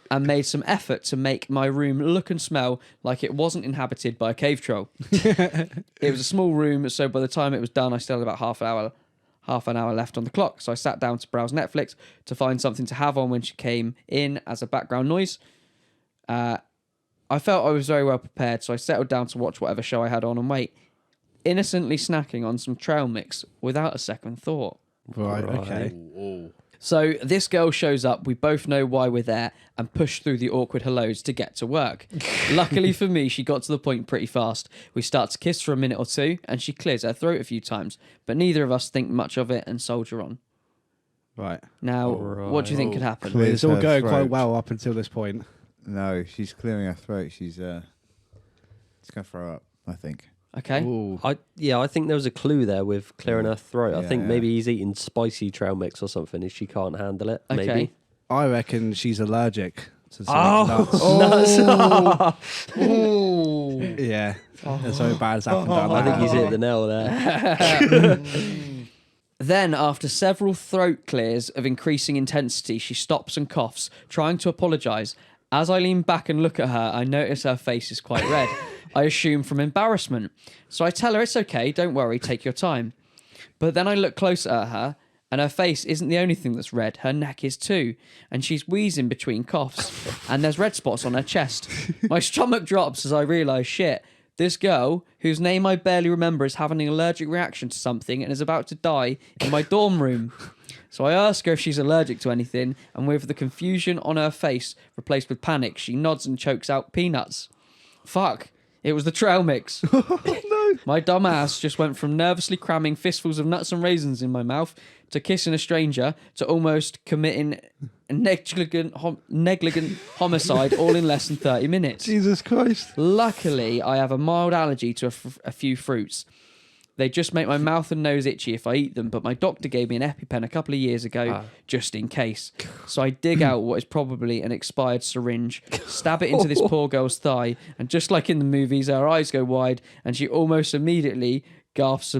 and made some effort to make my room look and smell like it wasn't inhabited by a cave troll. It was a small room, so by the time it was done, I still had about half an hour left on the clock. So I sat down to browse Netflix to find something to have on when she came in as a background noise. I felt I was very well prepared, so I settled down to watch whatever show I had on and wait, innocently snacking on some trail mix without a second thought. Right, Right. okay. So this girl shows up, we both know why we're there, and push through the awkward hellos to get to work. Luckily for me, she got to the point pretty fast. We start to kiss for a minute or two, and she clears her throat a few times, but neither of us think much of it and soldier on. Right. Now, what do you think could happen? Clear. It's all her going quite throat. well up until this point. No, she's clearing her throat. She's gonna throw up, I think. Okay. Ooh. I think there was a clue there with clearing her throat. I Yeah, think yeah. maybe he's eating spicy trail mix or something and she can't handle it. Okay. Maybe. I reckon she's allergic to some Oh, nuts. Oh. Yeah. There's something bad has happened down I there. think he's hit the nail there. Then, after several throat clears of increasing intensity, she stops and coughs, trying to apologise. As I lean back and look at her, I notice her face is quite red. I assume from embarrassment. So I tell her it's okay, don't worry, take your time. But then I look closer at her, and her face isn't the only thing that's red. Her neck is too. And she's wheezing between coughs. And there's red spots on her chest. My stomach drops as I realise, shit, this girl, whose name I barely remember, is having an allergic reaction to something and is about to die in my dorm room. So I ask her if she's allergic to anything, and with the confusion on her face replaced with panic, she nods and chokes out peanuts. Fuck. It was the trail mix. My dumb ass just went from nervously cramming fistfuls of nuts and raisins in my mouth to kissing a stranger to almost committing a negligent homicide all in less than 30 minutes. Jesus Christ. Luckily, I have a mild allergy to a few fruits. They just make my mouth and nose itchy if I eat them, but my doctor gave me an EpiPen a couple of years ago just in case. So I dig out what is probably an expired syringe, stab it into this poor girl's thigh, and just like in the movies, her eyes go wide and she almost immediately gasps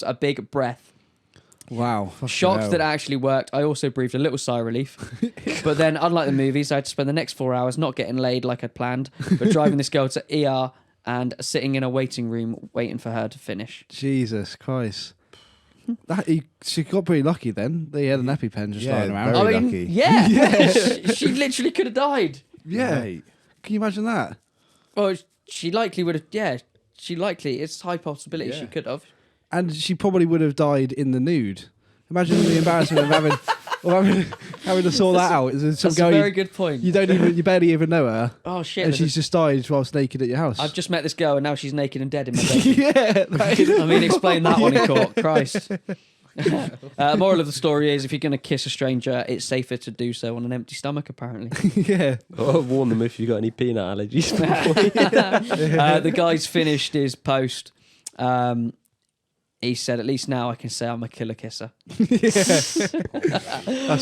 a big breath. Wow. Shocked hell. that it actually worked, I also breathed a little sigh of relief. But then, unlike the movies, I had to spend the next 4 hours not getting laid like I'd planned, but driving this girl to ER and sitting in a waiting room waiting for her to finish. Jesus Christ. She got pretty lucky then. They had an EpiPen just Yeah, lying around. very I mean, lucky. yeah. she literally could have died. Yeah. Mate. Can you imagine that? Well, she likely would have, it's a high possibility she could have. And she probably would have died in the nude. Imagine the embarrassment of having to sort that out. Some That's girl a very good point. you barely even know her, Oh, shit. and she's just died whilst naked at your house. I've just met this girl and now she's naked and dead in my bed. yeah. I mean, explain that one in court. Christ. Moral of the story is if you're going to kiss a stranger, it's safer to do so on an empty stomach, apparently. yeah. Oh, warn them if you've got any peanut allergies. The guy's finished his post. He said, at least now I can say I'm a killer kisser. That's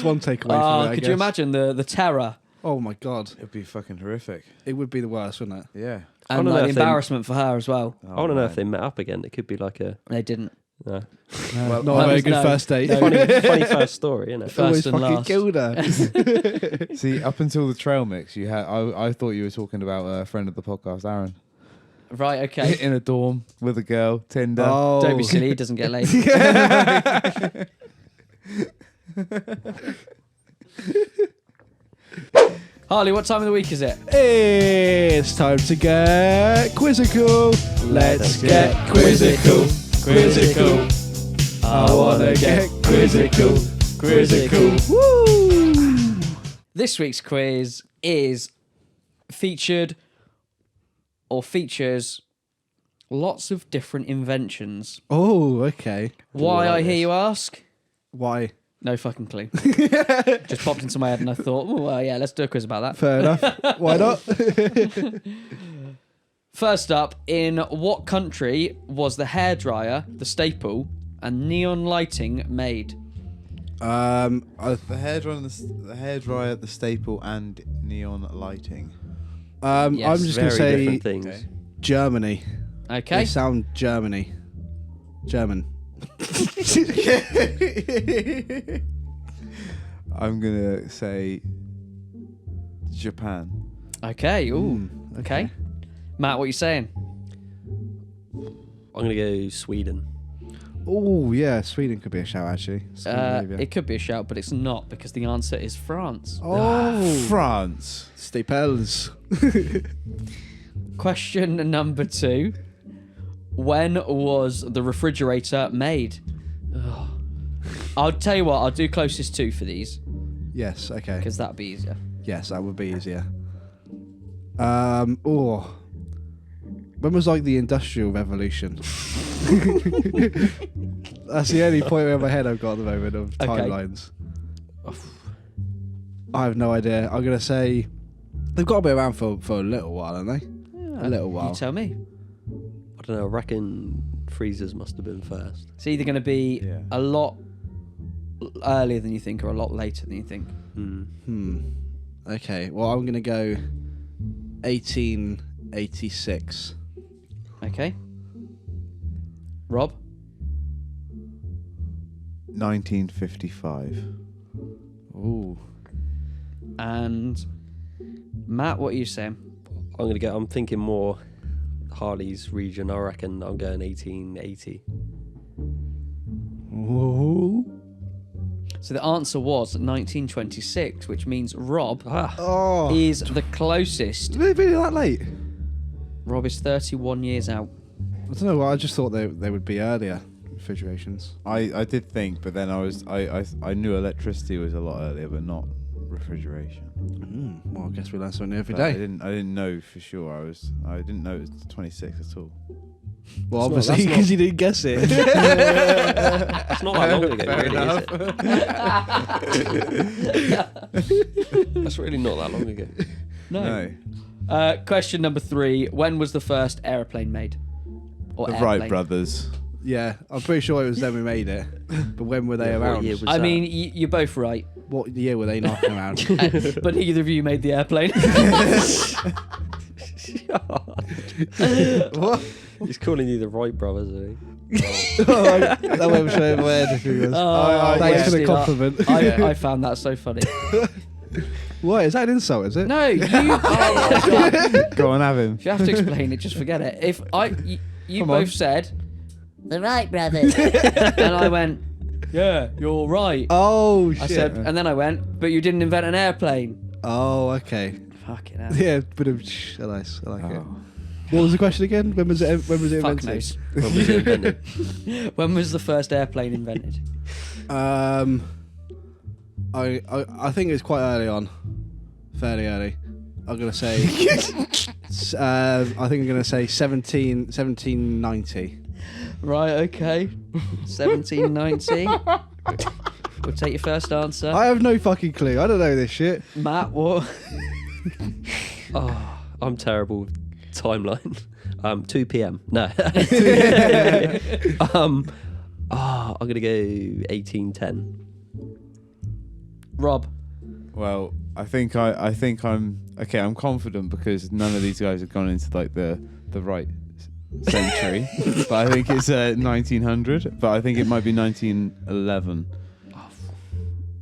one takeaway from it, I Could guess. you imagine the terror Oh my God. It'd be fucking horrific. It would be the worst, wouldn't it? Yeah. and I don't know like, the if they- embarrassment for her as well? I want to know if they met up again. It could be like a They didn't. no. Not that a very was good no- first date. no. funny first story, isn't it? First Always and fucking last. killed her. See, up until the trail mix, you had. I thought you were talking about a friend of the podcast, Aaron, Right, okay. in a dorm with a girl, Tinder. Oh. Don't be silly, he doesn't get laid. Harley, what time of the week is it? It's time to get quizzical. Let's get quizzical. Quizzical. I wanna get quizzical. Quizzical. Woo! This week's quiz is featured or features lots of different inventions. Oh, okay. Why, like I hear this. you ask? Why? No fucking clue. Just popped into my head and I thought, oh, well, yeah, let's do a quiz about that. Fair enough. Why not? First up, in what country was the hairdryer, the staple, and neon lighting made? The hairdryer, the staple, and neon lighting. I'm Yes, just Very gonna say different things. Okay. Germany. Okay. They sound Germany. German. I'm gonna say Japan. Okay. Ooh. Okay. Matt, what are you saying? I'm gonna go Sweden. Oh yeah, Sweden could be a shout actually. Scandinavia. It could be a shout, but it's not because the answer is France. Oh, France. Staples. Question number 2. When was the refrigerator made? Ugh. I'll tell you what, I'll do closest to for these Yes. Okay. because that'd be easier. Yes, that would be easier. Oh. When was like the Industrial Revolution? That's the only point in my head I've got at the moment of Okay. timelines. I have no idea. I'm going to say they've got to be around for a little while, haven't they? A little while. You tell me. I don't know. I reckon freezers must have been first. It's either going to be Yeah. a lot earlier than you think or a lot later than you think. Okay, well, I'm going to go 1886. Okay. Rob? 1955. Ooh. And Matt, what are you saying? I'm thinking more Harley's region. I reckon I'm going 1880. Ooh. So the answer was 1926, which means Rob Oh. is the closest. Really that late? Rob is 31 years out. I don't know. I just thought they would be earlier refrigerations. I did think, but then I knew electricity was a lot earlier, but not refrigeration. Well, I guess we learn something every But I day. didn't know for sure. I didn't know it was 26 at all. Well, That's obviously, not- because you didn't guess it. It's not that long ago, really, is it? That's really not that long ago. No. Question number 3. When was the first aeroplane made? Or The airplane? Wright brothers. Yeah, I'm pretty sure it was them who made it. But when were they Yeah, what around? year was I that? mean, you're both right, What year were they knocking around? but neither of you made the airplane. What? He's calling you the Wright brothers, isn't he? That went straight away. Oh, Thanks for the wasted. compliment. I found that so funny. What, is that an insult, is it? No, you. Oh, God. Go on, have him. If you have to explain it, just forget it. If you Come both on. said the right brothers, and I went, yeah, you're right. Oh, shit. I said, and then I went, but you didn't invent an airplane. Oh, okay. Fucking hell. Yeah, but nice. I like it. Oh. What was the question again? When was it Fuck invented? knows. When was it invented? When was the first airplane invented? I think it's quite early on, fairly early. I'm gonna say, I think I'm gonna say 1790. Right, okay. 1790. We'll take your first answer. I have no fucking clue. I don't know this shit. Matt, what? Oh, I'm terrible with timeline. 2 p.m. No. I'm gonna go 1810. Rob. Well, I think I'm okay. I'm confident because none of these guys have gone into like the right century. But I think it's 1900. But I think it might be 1911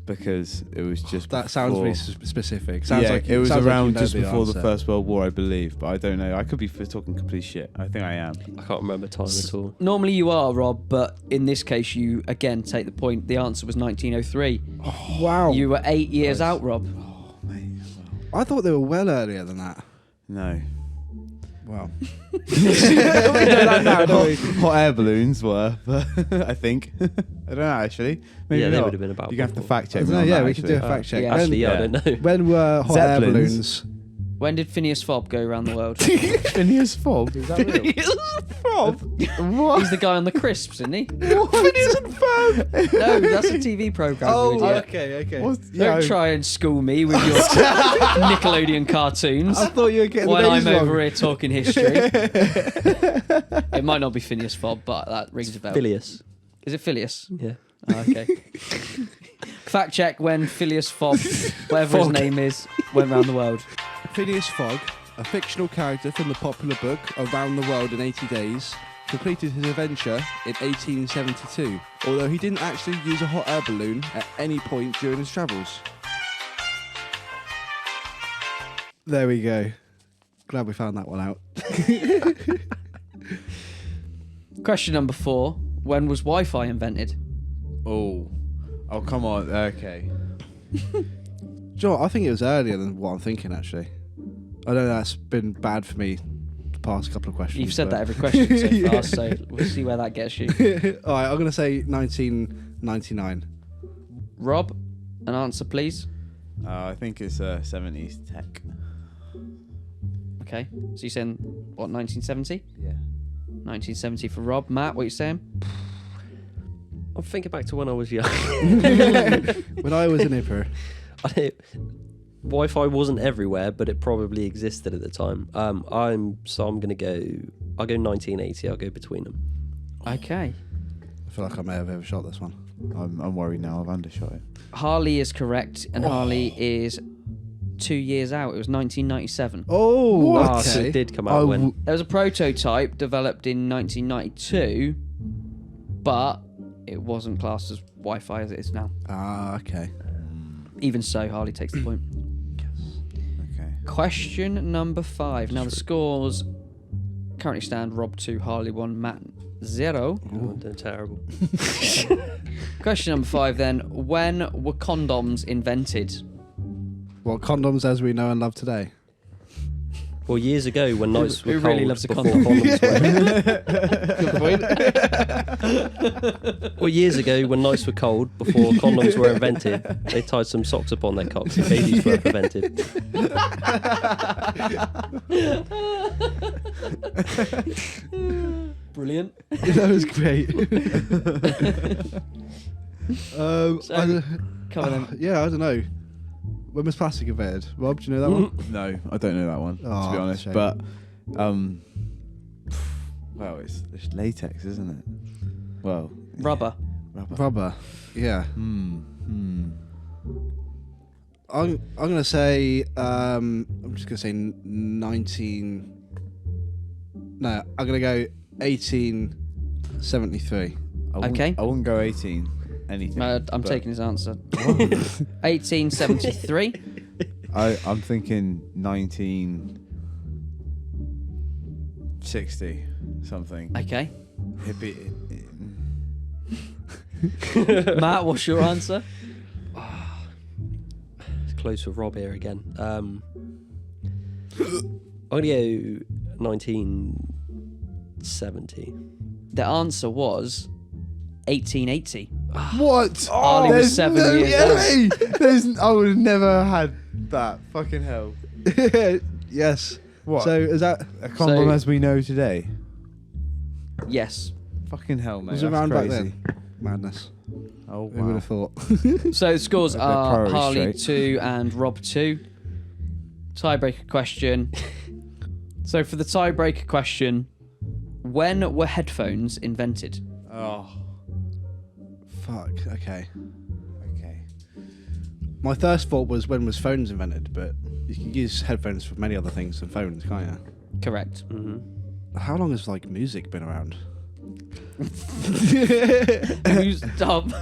because it was just. That sounds really before- specific. Sounds yeah, like it was sounds like you around know just before the answer. First World War, I believe. But I don't know. I could be talking complete shit. I think I am. I can't remember time at all. Normally you are, Rob, but in this case you again take the point. The answer was 1903. Wow. You were 8 years out, Rob. Oh mate. I thought they were well earlier than that. No. Wow. Hot air balloons were, but I think. I don't know actually. Maybe Yeah, they not. would have been about You have to before. fact check. I me don't know, on yeah, that, we could do a actually. fact check. yeah. Actually, yeah, I Yeah. don't know. When were hot air Zeppelins. balloons? When did Phineas Fogg go around the world? Phineas Fogg. Is that real? What? He's the guy on the crisps, isn't he? Phineas and Ferb. No, that's a TV program. you idiot. okay. Don't try and school me with your Nickelodeon cartoons I thought you were getting when the I'm names wrong. over here talking history. It might not be Phineas Fogg, but that rings a bell. Phileas. Is it Phileas? Yeah. Oh, okay. Fact check when Phileas Fogg, whatever his name is, went around the world. Phineas Fogg, a fictional character from the popular book Around the World in 80 Days, completed his adventure in 1872, although he didn't actually use a hot air balloon at any point during his travels. There we go. Glad we found that one out. Question number 4. When was Wi-Fi invented? Oh come on. Okay. Joe, I think it was earlier than what I'm thinking, actually. I know that's been bad for me the past couple of questions. You've said but- that every question so far, so we'll see where that gets you. All right, I'm going to say 1999. Rob, an answer, please. I think it's 70s tech. Okay, so you're saying, what, 1970? Yeah. 1970 for Rob. Matt, what are you saying? I'm thinking back to when I was young. When I was a nipper. Wi-Fi wasn't everywhere, but it probably existed at the time. I'm gonna go. I'll go 1980. I'll go between them. Okay. I feel like I may have overshot this one. I'm worried now. I've undershot it. Harley is correct, and Harley is 2 years out. It was 1997. Oh, Ah, so okay. it did come out when. There was a prototype developed in 1992, but it wasn't classed as Wi-Fi as it is now. Ah, okay. Even so, Harley takes the point. Okay. Question number 5. Now the scores currently stand: Rob 2, Harley 1, Matt 0. Oh, they're terrible. Question number 5 then: when were condoms invented? What condoms as we know and love today? Well, years ago when nights were Who cold really loves a before condom? condoms were. Good point. Well, years ago when nights were cold before condoms were invented, they tied some socks upon their cocks and babies were prevented. Brilliant. That was great. So, I don't- come on then. yeah, I don't know. When was plastic invented? Rob, do you know that one? No, I don't know that one, to Oh, be honest. shame. But, well, it's latex, isn't it? Well, Rubber. Rubber. Yeah. Hmm. I'm gonna say I'm just gonna say 19. No, I'm gonna go 1873. Okay. I wouldn't go 18. Anything. I'm but taking his answer. 1873. I'm thinking 1960 something. Okay. Hippie. Matt, what's your answer? It's close with Rob here again. I'm going to go 1970. The answer was 1880. What? Harley was there's 7 no years way. I would have never had that. Fucking hell. Yes. What? So is that A condom So- as we know today. Yes. Fucking hell, mate. was it that's around crazy. back then? Madness. Oh, Who would wow. have thought? So the scores They're are priority Harley straight. 2 and Rob 2. Tiebreaker question. So for the tiebreaker question, when were headphones invented? Oh, Fuck. Okay. okay. My first thought was when was phones invented, but you can use headphones for many other things than phones, can't you? Correct. Mm-hmm. How long has like music been around? Who's dumb?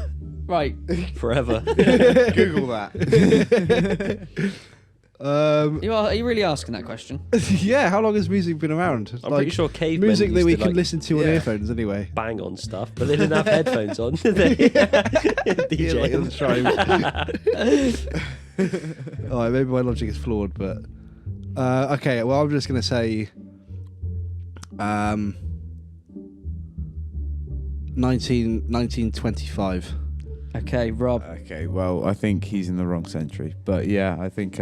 Right. Forever. Google that. Are you really asking that question? Yeah. How long has music been around? I'm pretty sure cavemen music that used we to, can like, listen to on yeah. earphones anyway. bang on stuff, but they didn't have headphones on, did they? Yeah, like in the DJ. Alright, maybe my logic is flawed, but okay. Well, I'm just gonna say 1925. Okay, Rob. Okay, well, I think he's in the wrong century. But yeah, I think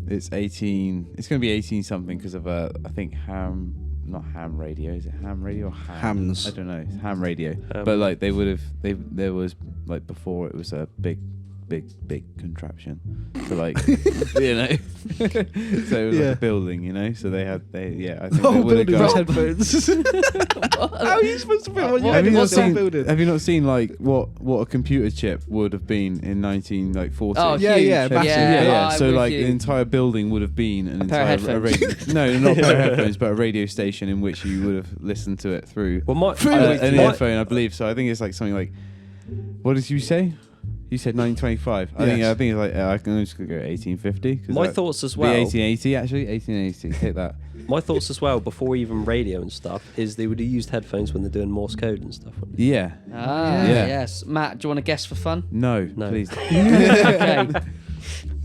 it's 18. It's going to be 18 something because of I think not ham radio. Is it ham radio or Hams. I don't know. It's ham radio. But like there was like before it was a big contraption. So like you know, so it was like Yeah. a building, you know. So I think they Oh, would have building gone. headphones. How are you supposed to put on your Have you, not headphones on seen, building? have you not seen like what a computer chip would have been in 1940? Oh, Yeah, huge. yeah, massive. yeah. I'm So with like you. the entire building would have been an pair entire of radio. No, not a pair of headphones, but a radio station in which you would have listened to it through Well, my, an earphone, I believe. So I think it's like something like, what did you say? You said 1925. I Yes. think it's like I can just go 1850. 'cause my that- thoughts as be well. 1880 actually. 1880. Take that. My thoughts as well, before even radio and stuff, is they would have used headphones when they're doing Morse code and stuff. Yeah. Ah, Yeah. yes. Matt, do you want to guess for fun? No, No. please. Okay.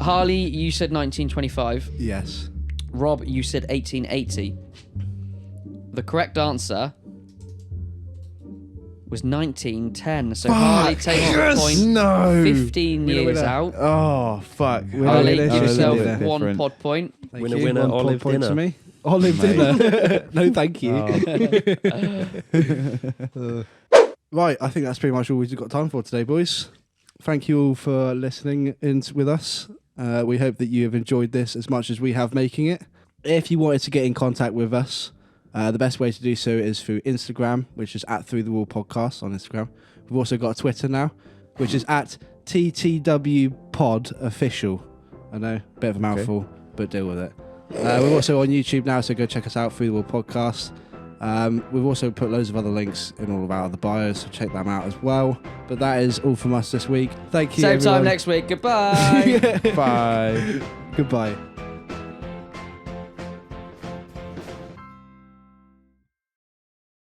Harley, you said 1925. Yes. Rob, you said 1880. The correct answer was 1910. So Harley takes the point. No. 15 Winner, years winner. out. Oh fuck. Winner, Harley, winner, give yourself winner. one Different. pod point. Thank Winner, you. winner, One olive point dinner. to me. Olive Mate. dinner. No, thank you. Oh. Right, I think that's pretty much all we've got time for today, boys. Thank you all for listening in with us. We hope that you have enjoyed this as much as we have making it. If you wanted to get in contact with us, the best way to do so is through Instagram, which is at Through the Wall Podcast on Instagram. We've also got a Twitter now, which is at TTWP Official. I know, bit of a mouthful, but deal with it. We're also on YouTube now, so go check us out, Through the Wall Podcast. We've also put loads of other links in all of our other bios, so check them out as well. But that is all from us this week. Thank you, Same everyone. time next week. Goodbye. Bye. Goodbye.